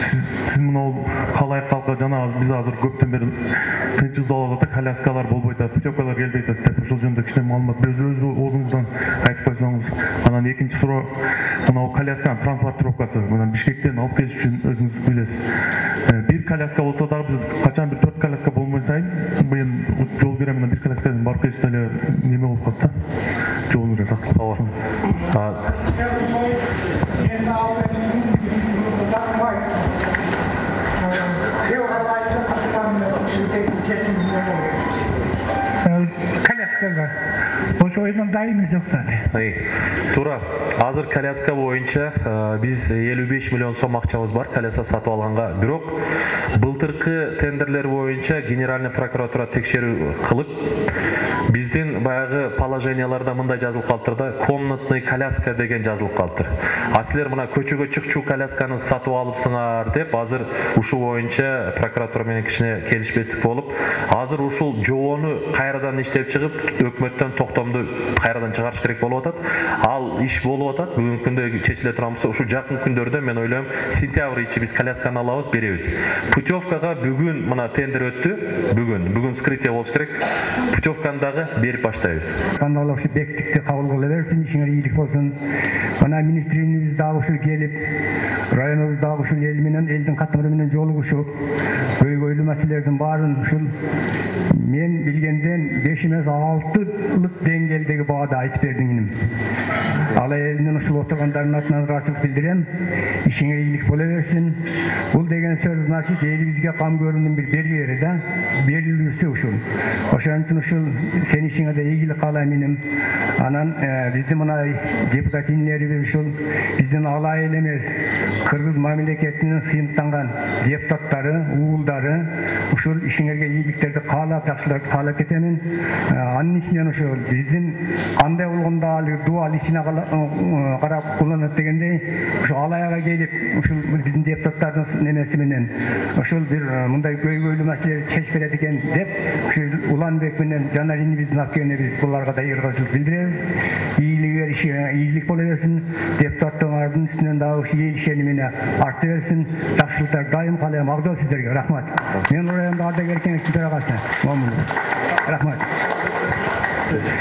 Сиз мына калайык калка жана биз азыр көптөн бери тынчсыздап атат, коляскалар болбой атат, путевкалар келбей атат деп ушул жөнүндө кичине маалымат өз оозуңуздан айтып койсоңуз. Анан экинчи суроо, мына колясканын транспортировкасы, мына Бишкектен алып келиш үчүн өзүңүз билесиз. Бир коляска болсо дагы биз качан бир 4 коляска болмой сайын быйыл жол берем менен бир коляскадан барып келиште эле неме болуп калат да. Жол бере сакталып. Ошо ойдон дайым жоктады. Туура. Азыр коляска боюнча биз 55 миллион сом акчабыз бар коляска сатып алганга. Бирок былтыркы тендерлер боюнча генеральный прокуратура текшерүү кылып, биздин баягы положенияларда мындай жазылып калыптыр да, комнатный коляска деген жазылып калыптыр. А силер мына көчөгө чыкчу колясканы сатып алыпсыңар деп, азыр ушул боюнча прокуратура менен кичине келишпестик болуп, азыр ушул жобону кайрадан иштеп чыгып, өкмөттөн токтомду кайрадан чыгарыш керек болуп атат. Ал иш болуп атат. Бүгүнкү күндө чечиле турабыз. Ушу жакын күндөрдө мен ойлойм, сентябрь ичи биз колясканы алабыз, беребиз. Путевкага бүгүн мына тендер өттү. Бүгүн вскрытие болуш керек. Путевканы дагы берип баштайбыз. Кандалар ушу бектикти кабыл кыла берсин, ишиңер ийгилик болсун. Мына министрибиз дагы ушул келип, районубуз дагы ушул эл менен, элдин катары менен жолугушуп, көйгөйлүү маселелердин баарын ушул мен билгенден 5 эмес 6-лык деңгээлдеги баада айтып бердиңиним. Ал элдин ушул отургандардын атынан ыраазычылык билдирем. Ишиңер ийгилик боло берсин. Бул деген сөз значит элибизге кам көрүүнүн бир белгилери да, берилүүсү ушул. Ошон үчүн ушул сен ишиңе да ийгилик каалайм иним. Анан биздин мына депутат инилерибиз ушул биздин алай эле эмес, Кыргыз мамлекетинин сыйынтанган депутаттары, уулдары ушул ишиңерге ийгиликтерди каалап, жакшылыкты каалап кетемин. Анын ичинен ошол биздин кандай болгондо ал дуал ишине карап кулланат дегендей, ошо алаяга келип, ушул биздин депутаттардын немеси менен ошол бир мындай көйгөйлүү маселени чечип берет экен деп, ушул Уланбек менен Жанар инибиздин алып келгенде биз буларга да ыргызчылык билдиребиз. Ийгилик боло берсин, депутаттардын үстүнөн дагы ушул эл ишенимине арта берсин. Жакшылыктар дайым каалайм. Агдоо сиздерге рахмат. Мен райондо ардагер кеңештин төрагасы. Рахмат.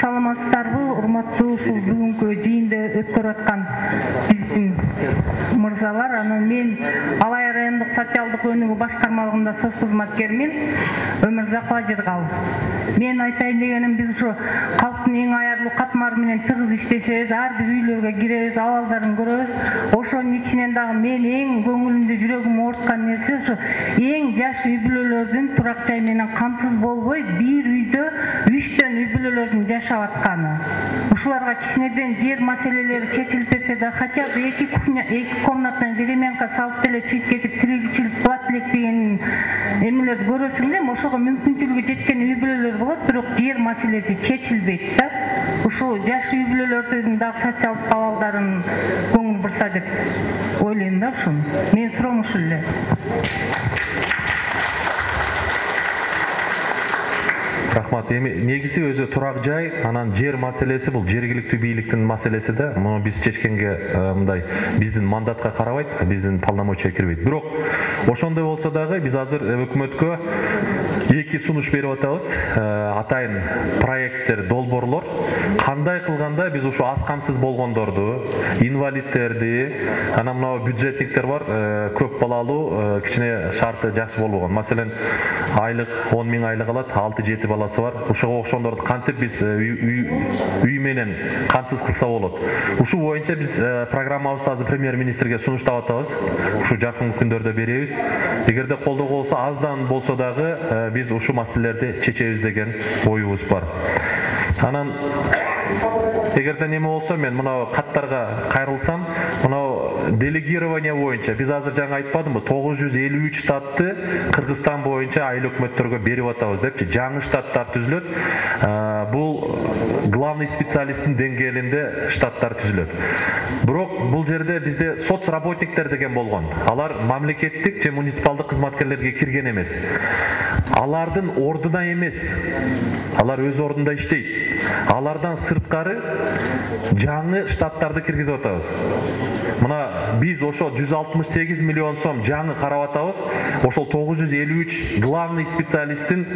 Саламатсыздарбы, урматтуу ушул бүгүнкү жыйынды өткөрүп аткан биздин мырзалар. Анан мен Алай райондук социалдык өнүгүү башкармалыгында соц кызматкермин, Өмүрзакова Жыргал. Мен айтайын дегеним, биз ушу калктын эң аярлуу катмары менен тыгыз иштешебиз, ар бир үйлөргө киребиз, абалдарын көрөбүз. Ошонун ичинен дагы мен эң көңүлүмдү, жүрөгүмө оорткан нерсе ушу эң жаш үй бүлөлөрдүн турак жай менен камсыз болбой, бир үйдө 3төн үй бүлөлөрдүн жашап атканы. Ушуларга кичинеден жер маселелери чечилип берсе да, хотя бы 2 комнатный времянка салып деле чыгып кетип, тиричилик плат элек деген эмелерди көрөсүң да, ошого мүмкүнчүлүгү жеткен үй бүлөлөр болот, бирок жер маселеси чечилбейт да. Ушул жаш үй бүлөлөрдүн дагы социалдык абалдарын көңүл бурса деп ойлойм да ушуну. Менин суроом ушул эле. Рахмат. Негизи өзү турак жай, анан жер маселеси бул жергиликтүү бийликтин маселеси да. Муну биз чечкенге мындай биздин мандатка карабайт, биздин полномочия кирбейт. Бирок ошондой болсо дагы биз азыр өкмөткө 2 сунуш берип атабыз. Атайын проекттер, долбоорлор кандай кылганда биз ушу аз камсыз болгондорду, инвалидтерди, анан мына бюджетниктер бар, көп балалуу, кичине шарты жакшы болбогон. Маселен, айлык 10 000 айлык алат, 6-7 баласы бар. Ушуга окшондорду кантип биз үй менен камсыз кылса болот. Ушу боюнча биз программабызды азыр премьер-министрге сунуштап атабыз. Ушу жакын күндөрдө беребиз. Эгерде колдоо болсо, аздан болсо дагы биз ушу маселелерди чечебиз деген оюбуз бар. Анан эгерде неме болсо, мен мына каттарга кайрылсам, мына делегирование боюнча биз азыр жаңы айтпадымбы, 953 штатты Кыргызстан боюнча айыл өкмөттөргө берип атабыз депчи. Жаңы штаттар түзүлөт. Бул главный специалисттин деңгээлинде штаттар түзүлөт. Бирок бул жерде бизде соцработниктер деген болгон. Алар мамлекеттик же муниципалдык кызматкерлерге кирген эмес. Алардын ордуна эмес. Алар өз ордунда иштейт. Алардан сырткары жаңы штаттарды киргизип атабыз. Мына биз ошо 168 миллион сом жаңы карап атабыз. Ошол 953 главный специалисттин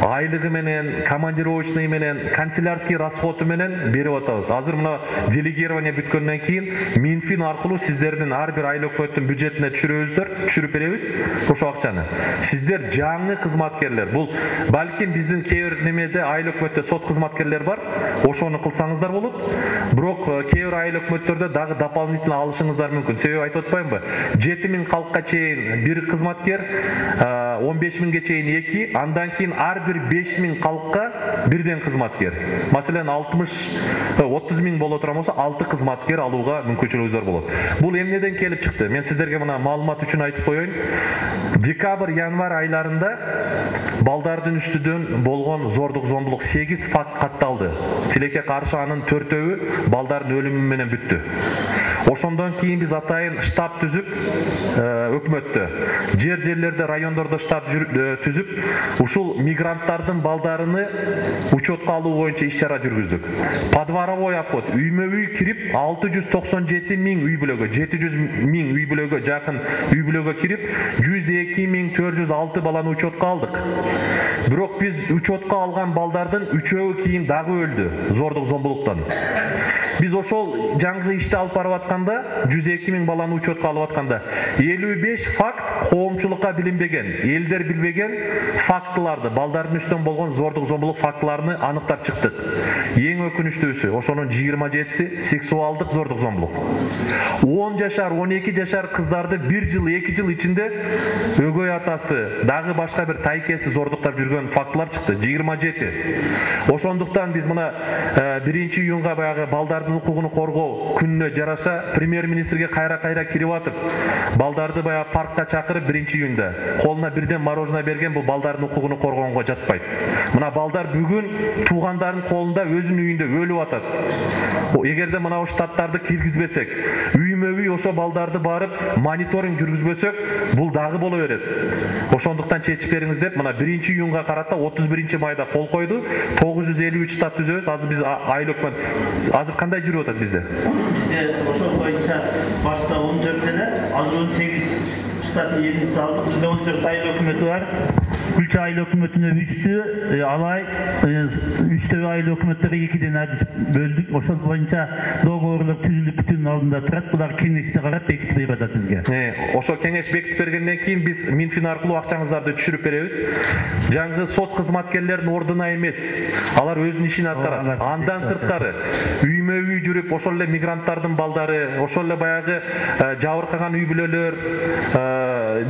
айлыгы менен, командировочный менен, канцелярский расходу менен берип атабыз. Азыр мына делегирование бүткөндөн кийин Минфин аркылуу сиздердин ар бир айыл өкмөттүн бюджетине түшүрүп беребиз ошол акчаны. Сиздер жаңы кызматкерлер. Бул балким биздин кээ бир немеде айыл өкмөттө сот кызматкерлер бар. Ошону кылсаңыздар болот. Бирок кээ бир айыл өкмөттөрдө дагы дополнительно алышыңыздар мүмкүн. Себеби айтып атпаймынбы? 7000 калкка чейин бир кызматкер, 15000ге чейин 2, андан кийин ар бир 5000 калкка бирден кызматкер. Маселен 30 000 боло турган болсо 6 кызматкер алууга мүмкүнчүлүгүңүздөр болот. Бул эмнеден келип чыкты? Мен сиздерге мына маалымат үчүн айтып коеюн. Декабрь, январь айларында балдардын үстүдөн болгон зордук зомбулук 8 факт катталды. Тилекке каршы анын 4-өө балдардын өлүмү менен бүттү. Ошондон кийин биз атайын штаб түзүп, өкмөттө, жерлерде, райондордо штаб түзүп, ушул мигранттардын балдарыны учетко алуу боюнча иш-чара жүргүздүк. Подворовой обход, үймө-үй кирип, 697 000 үй бүлөгө, 700 000 үй бүлөгө жакын үй бүлөгө кирип, 102 406 баланы учетко алдык. Бирок биз учетко алган балдардын 3-өө кийин дагы өлдү зордук зомбулуктан. Биз ошол жаңгы ишти алып барып атканда, 102 000 баланы учетко алып атканда, 55 факт коомчулукка билинбеген, элдер билбеген фактыларды, балдардын үстүнөн болгон зордук зомбулук фактыларын аныктап чыктык. Эң өкүнүчтүүсү, ошонун 27-си сексуалдык зордук зомбулук. 10 жашар, 12 жашар кыздарды 1 жыл, 2 жыл ичинде өгөй атасы, дагы башка бир тайкеси зордуктап жүргөн фактылар чыкты. 27. Ошондуктан биз мына 1-июнга баягы балдардын балдардын укугун коргоо күнүнө жараша премьер-министрге кайра кирип атып, балдарды баягы паркка чакырып 1-июнда колуна бирден мороженое берген бул балдардын укугун коргоонго жатпайт. Мына балдар бүгүн туугандардын колунда өзүнүн үйүндө өлүп атат. Эгерде мына штаттарды киргизбесек, үймө-үй ошо балдарды барып мониторинг жүргүзбөсөк, бул дагы боло берет. Ошондуктан чечип бериңиз деп, мына 1-июнга карата 31 майда кол койду. 953 штат түзөбүз. Азыр биз айыл өкмөт. Азыр кандай жүрүп атат бизде? Бизде ошол боюнча башта 14 эле, азыр 18 штат элин салдык. Бизде 14 айыл өкмөтү бар. Күлчө айыл өкмөтүнө 3-тү, алай 3-тө айыл өкмөттөргө 2ден адис бөлдүк. Ошол боюнча договорлор түзүлүп бүтүн алдында турат. Булар кеңеште карап бекитип берип атат бизге. Ошо кеңеш бекитип бергенден кийин биз Минфин аркылуу акчаңыздарды түшүрүп беребиз. Жаңгы сот кызматкерлердин ордуна эмес, алар өзүнүн ишин аткарат. Андан сырткары үймө-үй жүрүп, ошол эле мигранттардын балдары, ошол эле баягы жабыркаган үй бүлөлөр,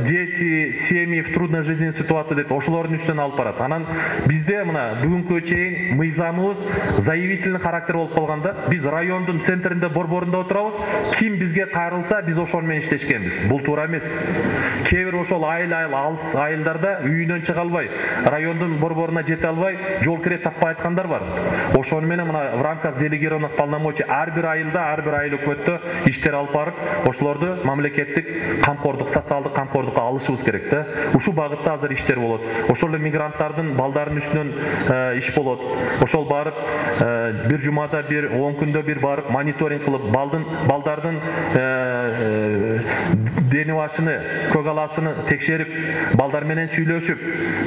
дети, семьи в трудной жизненной ситуации деп ошолордун үстүнөн алып барат. Анан бизде мына бүгүнкү чейин мыйзамыбыз заявительный характер болуп калганда, биз райондун центринде борборунда отурабыз. Ким бизге кайрылса, биз ошол менен иштешкенбиз. Бул туура эмес. Кээ бир ошол алыс айылдарда үйүнөн чыга албай, райондун борборуна жете албай, жол кире таппай аткандар бар. Ошону менен мына в рамках делегированных полномочий ар бир айылда, ар бир айыл өкмөттө иштер алып барып, ошолорду мамлекеттик камкордук, социалдык камкордукка алышыбыз керек да. Ушул багытта азыр иштер болот. Ошол эле мигранттардын балдарынын үстүнөн иш болот. Ошол барып бир жумада бир 10 күндө бир барып мониторинг кылып, балдардын дени башыны, көгаласын текшерип, балдар менен сүйлөшүп,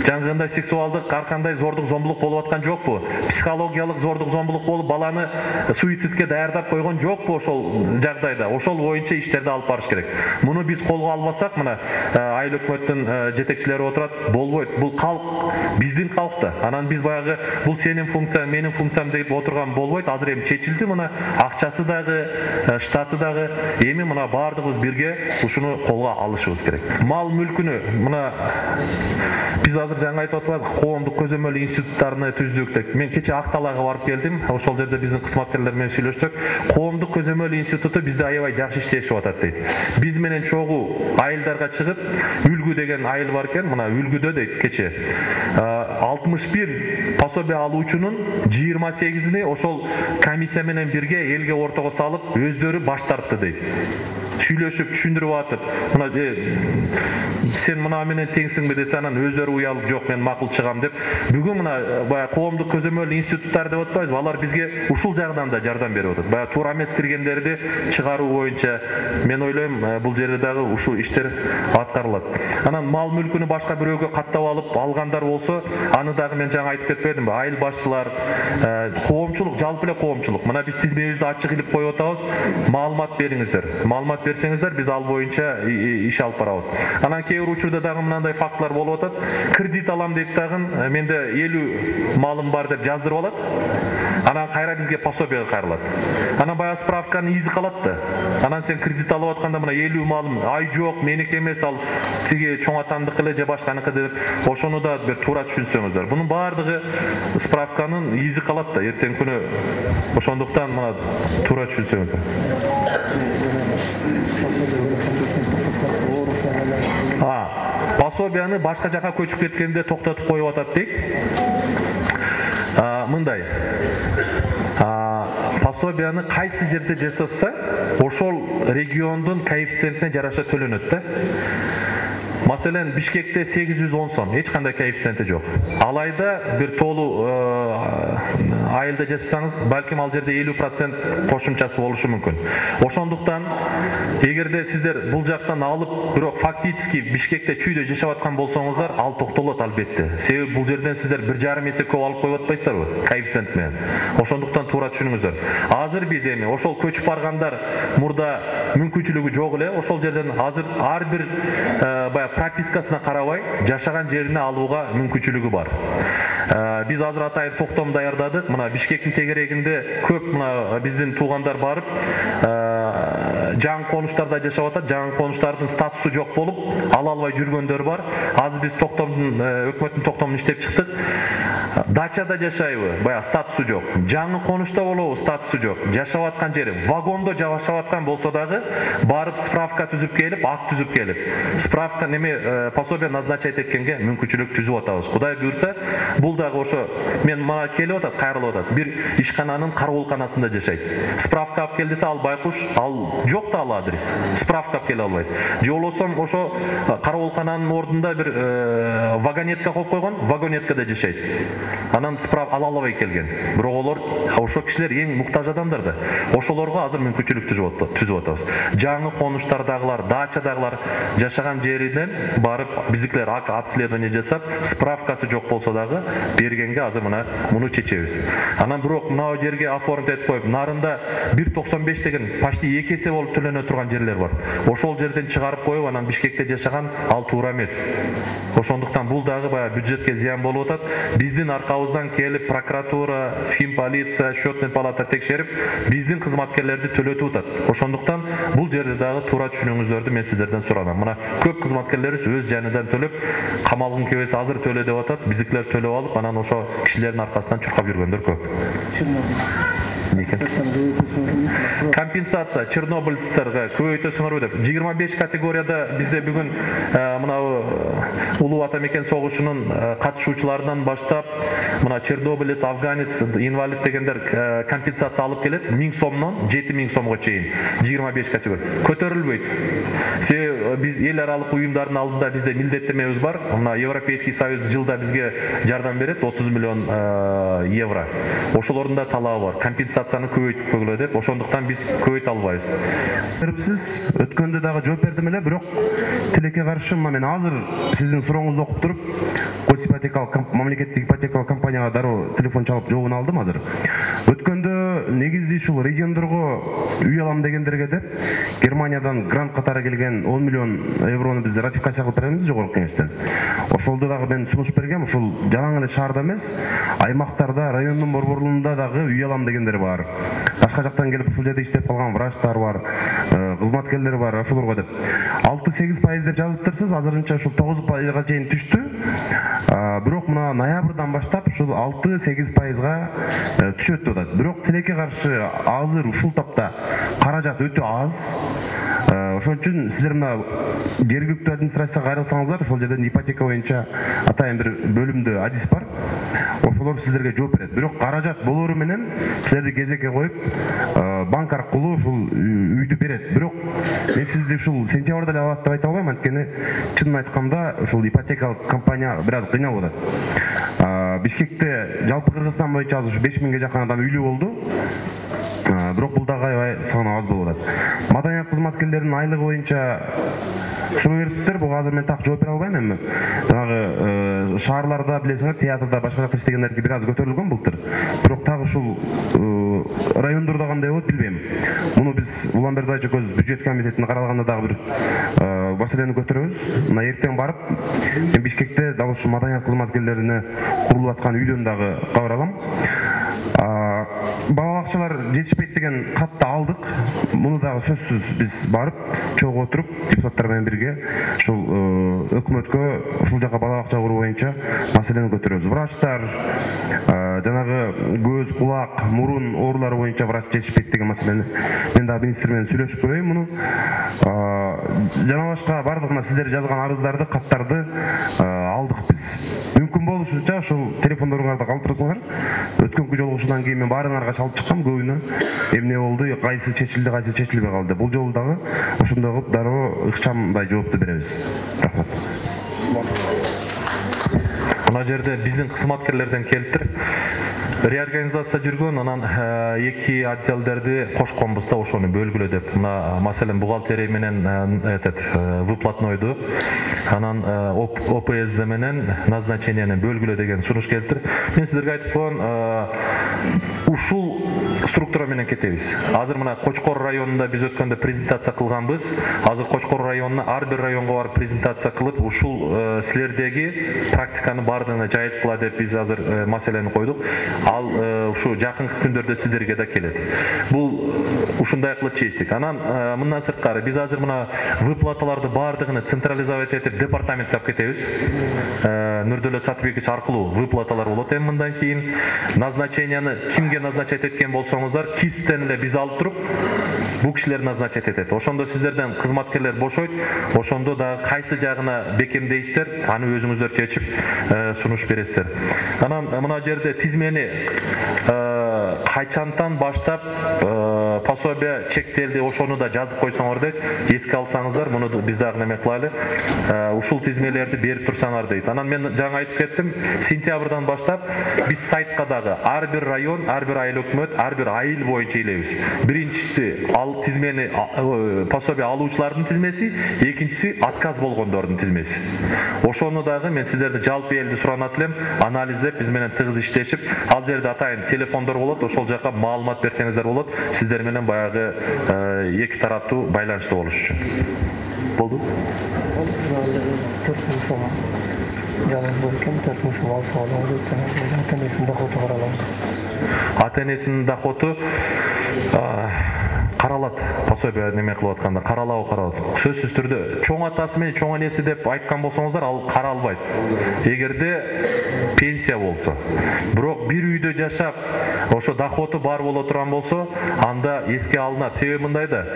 жаңгындай сексуалдык ар кандай зордук зомбулук болуп аткан жокпу? Психологиялык зордук зомбулук болуп, баланы суицидке даярдап койгон жокпу ошол жагдайда? Ошол боюнча иштерди алып барыш керек. Муну биз колго албасак, мына айыл өкмөттүн жетекчилери отурат, болбойт. Бул калк, биздин калк да. Анан биз баягы бул сенин функцияң, менин функциям деп отурган болбойт. Азыр эми чечилди, мына акчасы дагы, штаты дагы. Эми мына баардыгыбыз бирге ушуну колго алышыбыз керек. Мал мүлкүнү мына биз азыр жаңы айтып атпадык, коомдук көзөмөл институттарыны түздүк деп. Мен кече Акталага барып келдим. Ошол жерде биздин кызматкерлер менен сүйлөштүк. Коомдук көзөмөл институту бизде аябай жакшы иштешип атат дейт. Биз менен чогуу айылдарга чыгып, Үлгү деген айыл бар экен. Мына Үлгүдө дейт кече 61 пособие алуучунун 28-ини ошол комиссия менен бирге элге ортого салып, өздөрү баш тартты дейт. Сүйлөшүп, түшүндүрүп атып, мына сен мына менен теңсиңби десе, анан өздөрү уялып, жок, мен макул чыгам деп. Бүгүн мына баягы коомдук көзөмөл институттар деп атпайбызбы? Алар бизге ушул жагдан да жардам берип атат. Баягы туура эмес киргендерди чыгаруу боюнча мен ойлойм, бул жерде дагы ушул иштер аткарылат. Анан мал мүлкүнү башка бирөөгө каттап алып алгандар болсо, аны дагы мен жаңа айтып кетпедимби? Айыл башчылар, коомчулук, жалпы эле коомчулук. Мына биз тизмебизди ачык илип коюп атабыз. Маалымат бериңиздер. Маалымат берсеңиздер, биз ал боюнча иш алып барабыз. Анан кээ бир учурда дагы мындай фактылар болуп атат. Кредит алам деп дагы менде 50 малым бар деп жаздырып алат. Анан кайра бизге пособие кайрылат. Анан баягы справканы изи калат да. Анан сен кредит алып атканда мына 50 малым, ай жок, меники эмес, ал тиги чоң атамдыкы эле же башканыкы деп, ошону да бир туура түшүнсөңүздөр. Бунун баардыгы справканын изи калат да, эртең күнү. Ошондуктан мына туура түшүнсөңүздөр. Пособияны башка жака көчүп кеткенде токтотуп коюп атат дейт. Мындай. Пособияны кайсы жерде жасаса, ошол региондун коэффициентине жараша төлөнөт да. Маселен, Бишкекте 810 сом, эч кандай коэффициенти жок. Алайда бир толуу айылда жашасаңыз, балким ал жерде 50% кошумчасы болушу мүмкүн. Ошондуктан, эгерде сиздер бул жактан алып, бирок фактически Бишкекте чүйдө жашап аткан болсоңуздар, ал токтолот албетте. Себеби бул жерден сиздер 1,5 эсе көп алып коюп атпайсыздарбы, коэффициент менен. Ошондуктан туура түшүнүңүздөр. Азыр биз эми ошол көчүп баргандар мурда мүмкүнчүлүгү жок эле, ошол жерден азыр ар бир пропискасына карабай жашаган жерине алууга мүмкүнчүлүгү бар. Биз азыр атайын токтом даярдадык. Мына Бишкектин тегерегинде көп мына биздин туугандар барып, жаңы конуштарда жашап атат. Жаңы конуштардын статусу жок болуп, ала албай жүргөндөр бар. Азыр биз токтомдун өкмөттүн токтомун иштеп чыктык. дачада жашайбы, баягы статусу жок. Жаңы конушта болобу, статусу жок. Жашап аткан жери вагондо жашап аткан болсо дагы барып справка түзүп келип, акт түзүп келип, справка неме пособие назначать эткенге мүмкүнчүлүк түзүп атабыз. Кудай буйрса, бул дагы ошо мен мага келип атат, кайрылып атат. Бир ишкананын кароолканасында жашайт. Справка алып кел десе, ал байкуш, ал жок да ал адрес. Справка алып келе албайт. Же болбосо ошо кароолкананын ордунда бир вагонетка коюп койгон, вагонеткада жашайт. Анан справка ала албай келген. Бирок олор ошо кишилер эң муктаж адамдар да. Ошолорго азыр мүмкүнчүлүк түзүп атабыз. Жаңы конуштардагылар, дачадагылар жашаган жеринен барып биздикилер обследование жасап, справкасы жок болсо дагы бергенге азыр муну чечебиз. Анан бирок мына жерге оформить этип коюп, нарында 1.95 деген почти 2 эсе болуп төлөнө турган жерлер бар. Ошол жерден чыгарып коюп, анан Бишкекте жашаган ал туура эмес. Ошондуктан бул дагы баягы бюджетке зыян болуп атат. Биздин аркабыздан келип прокуратура, финполиция, счетный палата текшерип, биздин кызматкерлерди төлөтүп атат. Ошондуктан бул жерде дагы туура түшүнүүңүздөрдү мен сиздерден суранам. Мына көп кызматкерлерибиз өз жанынан төлөп, камалдын кебеси азыр төлө деп атат. Биздикилер төлөп алып, анан ошо кишилердин аркасынан чуркап жүргөндөр көп. Компенсация чернобыльцтерге көбөйтөсүңөрбү деп 25 категорияда бизде бүгүн мына улуу ата мекен согушунун катышуучуларынан баштап мына чернобылец, афганец, инвалид дегендер компенсация алып келет 1000 сомдон 7000 сомго чейин 25 категория көтөрүлбөйт. Биз эл аралык уюмдардын алдында бизде милдеттемебиз бар. Мына Европейский союз жылда бизге жардам берет 30 миллион евро. Ошолордун да талабы бар. Компенсацияны көбөйтүп койгула деп, ошондуктан биз көбөйтө албайбыз. Сиз өткөндө дагы жооп бердим эле, бирок тилекке каршы мен азыр сиздин сурооңузду окуп туруп, мамлекеттик ипотекалык компанияга дароо телефон чалып жообун алдым азыр. Өткөндө негизи ушул региондорго үй алам дегендерге деп Германиядан грант катары келген 10 миллион еврону биз ратификация кылып беребиз жогорку кеңештен. Ошолду дагы мен сунуш бергем, ушул жалаң эле шаарда эмес, аймактарда, райондун борборлугунда дагы үй алам дегендер бар. Башка жактан келип ушул жерде иштеп калган врачтар бар, кызматкерлер бар, ошолорго деп 6-8% деп жазыптырсыз, азырынча ушул 9%га чейин түштү. Бирок мына ноябрдан баштап ушул 6-8%га түшөт деп атат. Бирок тилекке каршы азыр ушул тапта каражат өтө аз. Ошон үчүн сиздер мына жергиликтүү администрацияга кайрылсаңыздар, ошол жерден ипотека боюнча атайын бир бөлүмдө адис бар. Ошолор сиздерге жооп берет. Бирок каражат болору менен сиздерди кезекке коюп, банк аркылуу ушул үйдү берет. Бирок мен сизди ушул сентябрда эле алат деп айта албайм, анткени чынын айтканда ушул ипотекалык компания бир аз кыйналып атат. Бишкекте жалпы Кыргызстан боюнча азыр 5000ге жакын адам үйлүү болду. Бирок бул дагы аябай саны аз болуп атат. Маданият кызматкерлеринин айлыгы боюнча суроо бериптир, буга азыр мен так жооп бере албайм эми. Дагы шаарларда билесиңер, театрда башка жакта иштегендерге бир аз көтөрүлгөн былтыр. Бирок так ушул райондордо кандай болот билбейм. Муну биз Уланберді Айжөкөз бюджет комитетине каралганда дагы бир маселени көтөрөбүз. Мына эртең барып, мен Бишкекте дал ушул маданият кызматкерлерине курулуп аткан үйдөн дагы кабар алам. Бала бакчалар жетишпейт деген катты алдык. Муну дагы сөзсүз биз барып, чогуу отуруп, депутаттар менен бирге ушул өкмөткө ушул жака бала бакча куруу боюнча маселени көтөрөбүз. Врачтар, жанагы көз, кулак, мурун оорулары боюнча врач жетишпейт деген маселени мен дагы министр менен сүйлөшүп коеюн муну. Жана башка бардыгына сиздер жазган арыздарды, каттарды алдык биз. Мүмкүн болушунча ушул телефондоруңарды калып турсаңар, өткөнкү жолугушуудан кийин мен баарыңарга чалып чыккам көбүнө. Эмне болду, кайсы чечилди, кайсы чечилбей калды. Бул жолу дагы ошондой кылып дароо ыкчамдай жоопту беребиз. Рахмат. Мына жерде биздин кызматкерлерден келиптир. Реорганизация жүргөн, анан эки отделдерди кошконбуз да ошону бөлгүлө деп. Мына маселен бухгалтерия менен выплатнойду, анан ОПС менен назначениени бөлгүлө деген сунуш келиптир. Мен сиздерге айтып коеюн, ушул структура менен кетебиз. Азыр мына Кочкор районунда биз өткөндө презентация кылганбыз. Азыр Кочкор районуна ар бир районго барып презентация кылып, ушул силердеги практиканы бардыгына жайылткыла деп биз азыр маселени койдук. Ал ушу жакынкы күндөрдө сиздерге да келет. Бул ушундай кылып чечтик. Анан мындан сырткары биз азыр мына выплаталарды бардыгын централизовать этип департаментке алып кетебиз. Нурдөлөт Сатыбекович аркылуу выплаталар болот. Эми мындан кийин назначенияны кимге назначать эткен болсоңуздар, кисттен эле биз алып туруп бул кишилер назначать этет. Ошондо сиздерден кызматкерлер бошойт. Ошондо дагы кайсы жагына бекемдейсиздер, аны өзүңүздөр чечип сунуш бересиздер. Анан мына жерде тизмени кайчантан баштап пособие чектелди, ошону да жазып койсоңор дейт. Эске алсаңыздар, муну биз дагы неме кылайлы. Ушул тизмелерди берип турсаңар дейт. Анан мен жаңа айтып кеттим, сентябрдан баштап биз сайтка дагы ар бир район, ар бир айыл өкмөт, ар бир айыл боюнча илебиз. Биринчиси ал тизмени пособие алуучулардын тизмеси, экинчиси отказ болгондордун тизмеси. Ошону дагы мен сиздерди жалпы элди суранат элем, анализдеп биз менен тыгыз иштешип, ал жерде атайын телефондор болот, ошол жака маалымат берсеңиздер болот. Сиздер менен баягы эки тараптуу байланышта болуш үчүн. Болду? Ата-энесинин доходу каралат, пособие неме кылып атканда каралат. Сөзсүз түрдө чоң атасы менен чоң энеси деп айткан болсоңуздар, ал каралбайт. Эгерде пенсия болсо, бирок бир үйдө жашап, ошо доходу бар боло турган болсо, анда эске алынат. Себеби мындай да,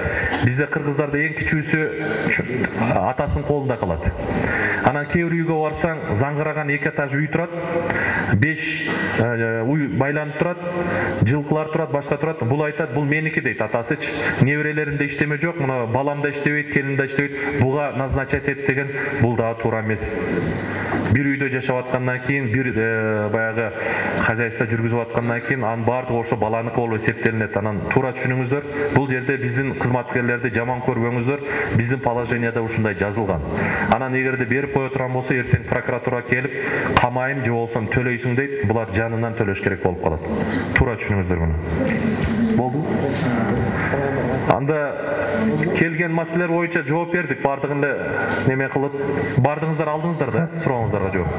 бизде кыргыздарда эң кичүүсү атасынын колунда калат. Анан кээ бир үйгө барсаң, заңгыраган 2 этаж үй турат, 5 уй байланып турат, жылкылар турат, башка турат. Бул айтат, бул меники дейт атасычы. Неберелеримде иштеме жок, мына балам да иштебейт, келин да иштебейт. Буга назначать эт деген бул да туура эмес. Бир үйдө жашап аткандан кийин, бир баягы хозяйство жүргүзүп аткандан кийин, анын баардыгы ошо баланыкы болуп эсептелинет. Анан туура түшүнүңүздөр. Бул жерде биздин кызматкерлерди жаман көрбөңүздөр. Биздин положенияда ушундай жазылган. Анан эгерде берип кое турган болсо, эртең прокуратура келип, камайым же болсом төлөйсүң дейт. Булар жанынан төлөш керек болуп калат. Туура түшүнүңүздөр муну. Болду? Анда келген маселелер боюнча жооп бердик, бардыгын эле неме кылып, бардыгыңыздар алдыңыздар да, сурооңуздарга жооп.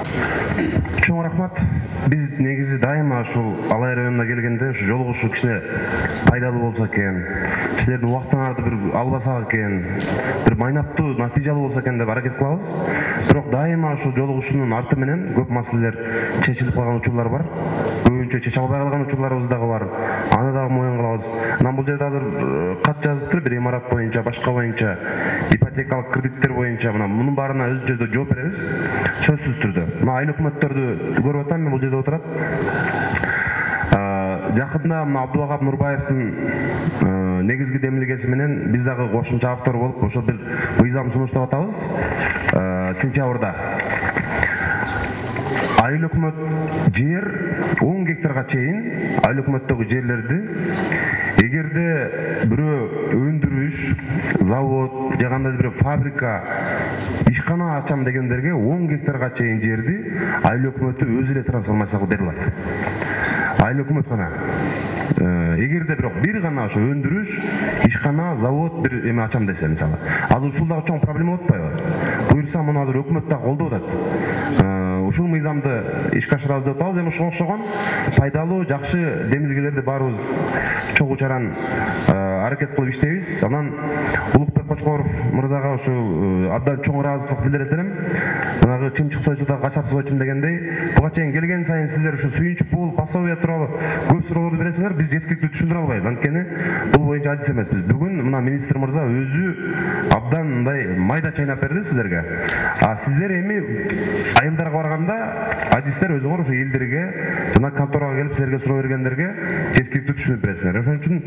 Чоң рахмат. Биз негизи дайыма ушул Алай районуна келгенде ушу жолугушуу кичине пайдалуу болсо экен, силердин убактыңарды бир албасак экен, бир майнаптуу натыйжалуу болсо экен деп аракет кылабыз. Бирок дайыма ушул жолугушуунун арты менен көп маселелер чечилип калган учурлар бар. Көбүнчө чече албай калган учурларыбыз дагы бар. Аны дагы моюн кылабыз. Анан бул жерде азыр кат жазыптыр, бир имарат боюнча, башка боюнча, ипотекалык кредиттер боюнча, мунун баарына өзүбүз жооп беребиз. Сөзсүз түрдө. Мына айыл өкмөттөрдү көрүп атам, мен бул жерде отурат. Жакында мына Абдубагап Нурбаевдин негизги демилгеси менен биз дагы кошумча автор болуп, ошо бир мыйзам сунуштап атабыз. Сентябрда айыл өкмөт жер 10 гектарга чейин айыл өкмөттөгү жерлерди эгерде бирөө өндүрүш, завод же кандай бир фабрика, ишкана ачам дегендерге 10 гектарга чейин жерди айыл өкмөтү өзү эле трансформация кылып бере алат. Айыл өкмөт гана. Эгерде бирок бир гана ошо өндүрүш, ишкана, завод бир эме ачам десе, мисалы. Азыр ушул дагы чоң проблема болуп атпайбы? Буюрса муну азыр өкмөт дагы колдоп атат. Ушул мыйзамды ишке ашырабыз деп атабыз. Эми ошого окшогон пайдалуу, жакшы демилгелерди баарыбыз чогуу чаран аракет кылып иштейбиз. Анан Улукбек Кочкоров мырзага ушул абдан чоң ыраазычылык билдирет элем. Жанагы чымчык сойчуда качап сойчун дегендей, буга чейин келген сайын сиздер ушу сүйүнчүк бул пособие тууралуу көп суроолорду бересиңер, биз жеткиликтүү түшүндүрө албайбыз. Анткени бул боюнча адис эмеспиз. Бүгүн мына министр мырза өзү абдан мындай майда чайнап берди сиздерге. Сиздер эми айылдарга барганда адистер өзүңөр ушу элдерге, жана конторага келип силерге суроо бергендерге жеткиликтүү түшүнүп бересиңер. Ошон үчүн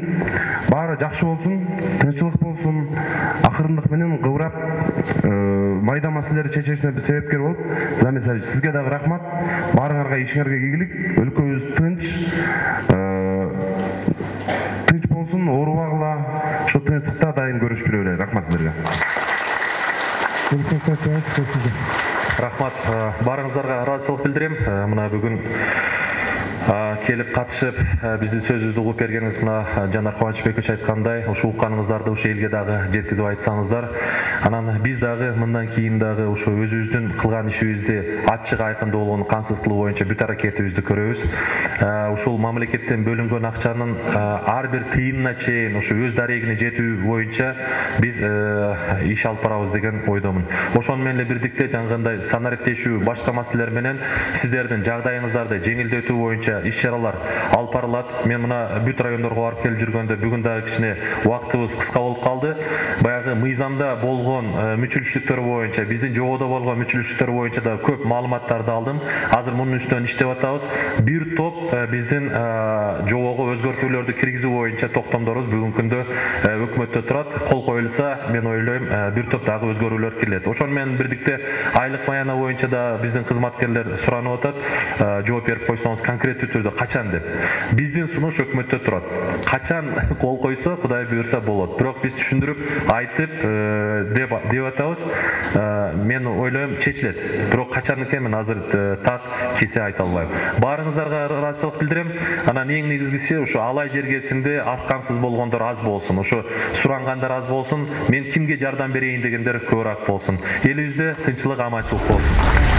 баары жакшы болсун, тынччылык болсун, акырындык менен кыбырап майда маселелерди чечишине себепкер болуп, Замир сизге дагы рахмат. Баарыңарга ишиңерге ийгилик, өлкөбүз тынч болсун, оорубагыла, ошо тынчтыкта дайым көрүшүп жүрөлү. Рахмат сиздерге. Рахмат, баарыңыздарга ыраазычылык билдирем. Мына бүгүн келип катышып биздин сөзүбүздү угуп бергениңиз мына Жанар Кубанычбекович айткандай, ушу укканыңыздарды ушу элге дагы жеткизип айтсаңыздар. Анан биз дагы мындан кийин дагы ушу өзүбүздүн кылган ишибизди ачык айкындуу болгон камсыз кылуу боюнча бүт аракетибизди көрөбүз. Ушул мамлекеттен бөлүнгөн акчанын ар бир тыйынына чейин ушу өз дарегине жетүү боюнча биз иш алып барабыз деген ойдомун. Ошону менен эле бирдикте жаңгындай санариптешүү башка маселелер менен сиздердин жагдайыңыздарды жеңилдетүү боюнча иш-чаралар алып барылат. Мен мына бүт райондорго барып келип жүргөндө бүгүн дагы кичине убактыбыз кыска болуп калды. Баягы мыйзамда болгон мүчүлүштүктөр боюнча, биздин жободо болгон мүчүлүштүктөр боюнча да көп маалыматтарды алдым. Азыр мунун үстүнөн иштеп атабыз. Бир топ биздин жобого өзгөртүүлөрдү киргизүү боюнча токтомдорубуз бүгүнкү күндө өкмөттө турат. Кол коюлса, мен ойлойм бир топ дагы өзгөрүүлөр кирилет. Ошону менен бирдикте айлык маяна боюнча да биздин кызматкерлер суранып атат. Жооп берип койсоңуз конкреттүү түрдө качан деп. Биздин сунуш өкмөттө турат. Качан кол койсо, Кудай буйрса болот. Бирок биз түшүндүрүп айтып деп атабыз. Мен ойлойм чечилет. Бирок качан экенин мен азыр так кесе айта албайм. Баарыңыздарга ыраазычылык билдирем. Анан эң негизгиси ушу Алай жергесинде аз камсыз болгондор аз болсун. Ушу сурангандар аз болсун. Мен кимге жардам берейин дегендер көбүрөөк болсун. Элибизде тынччылык, аманчылык болсун.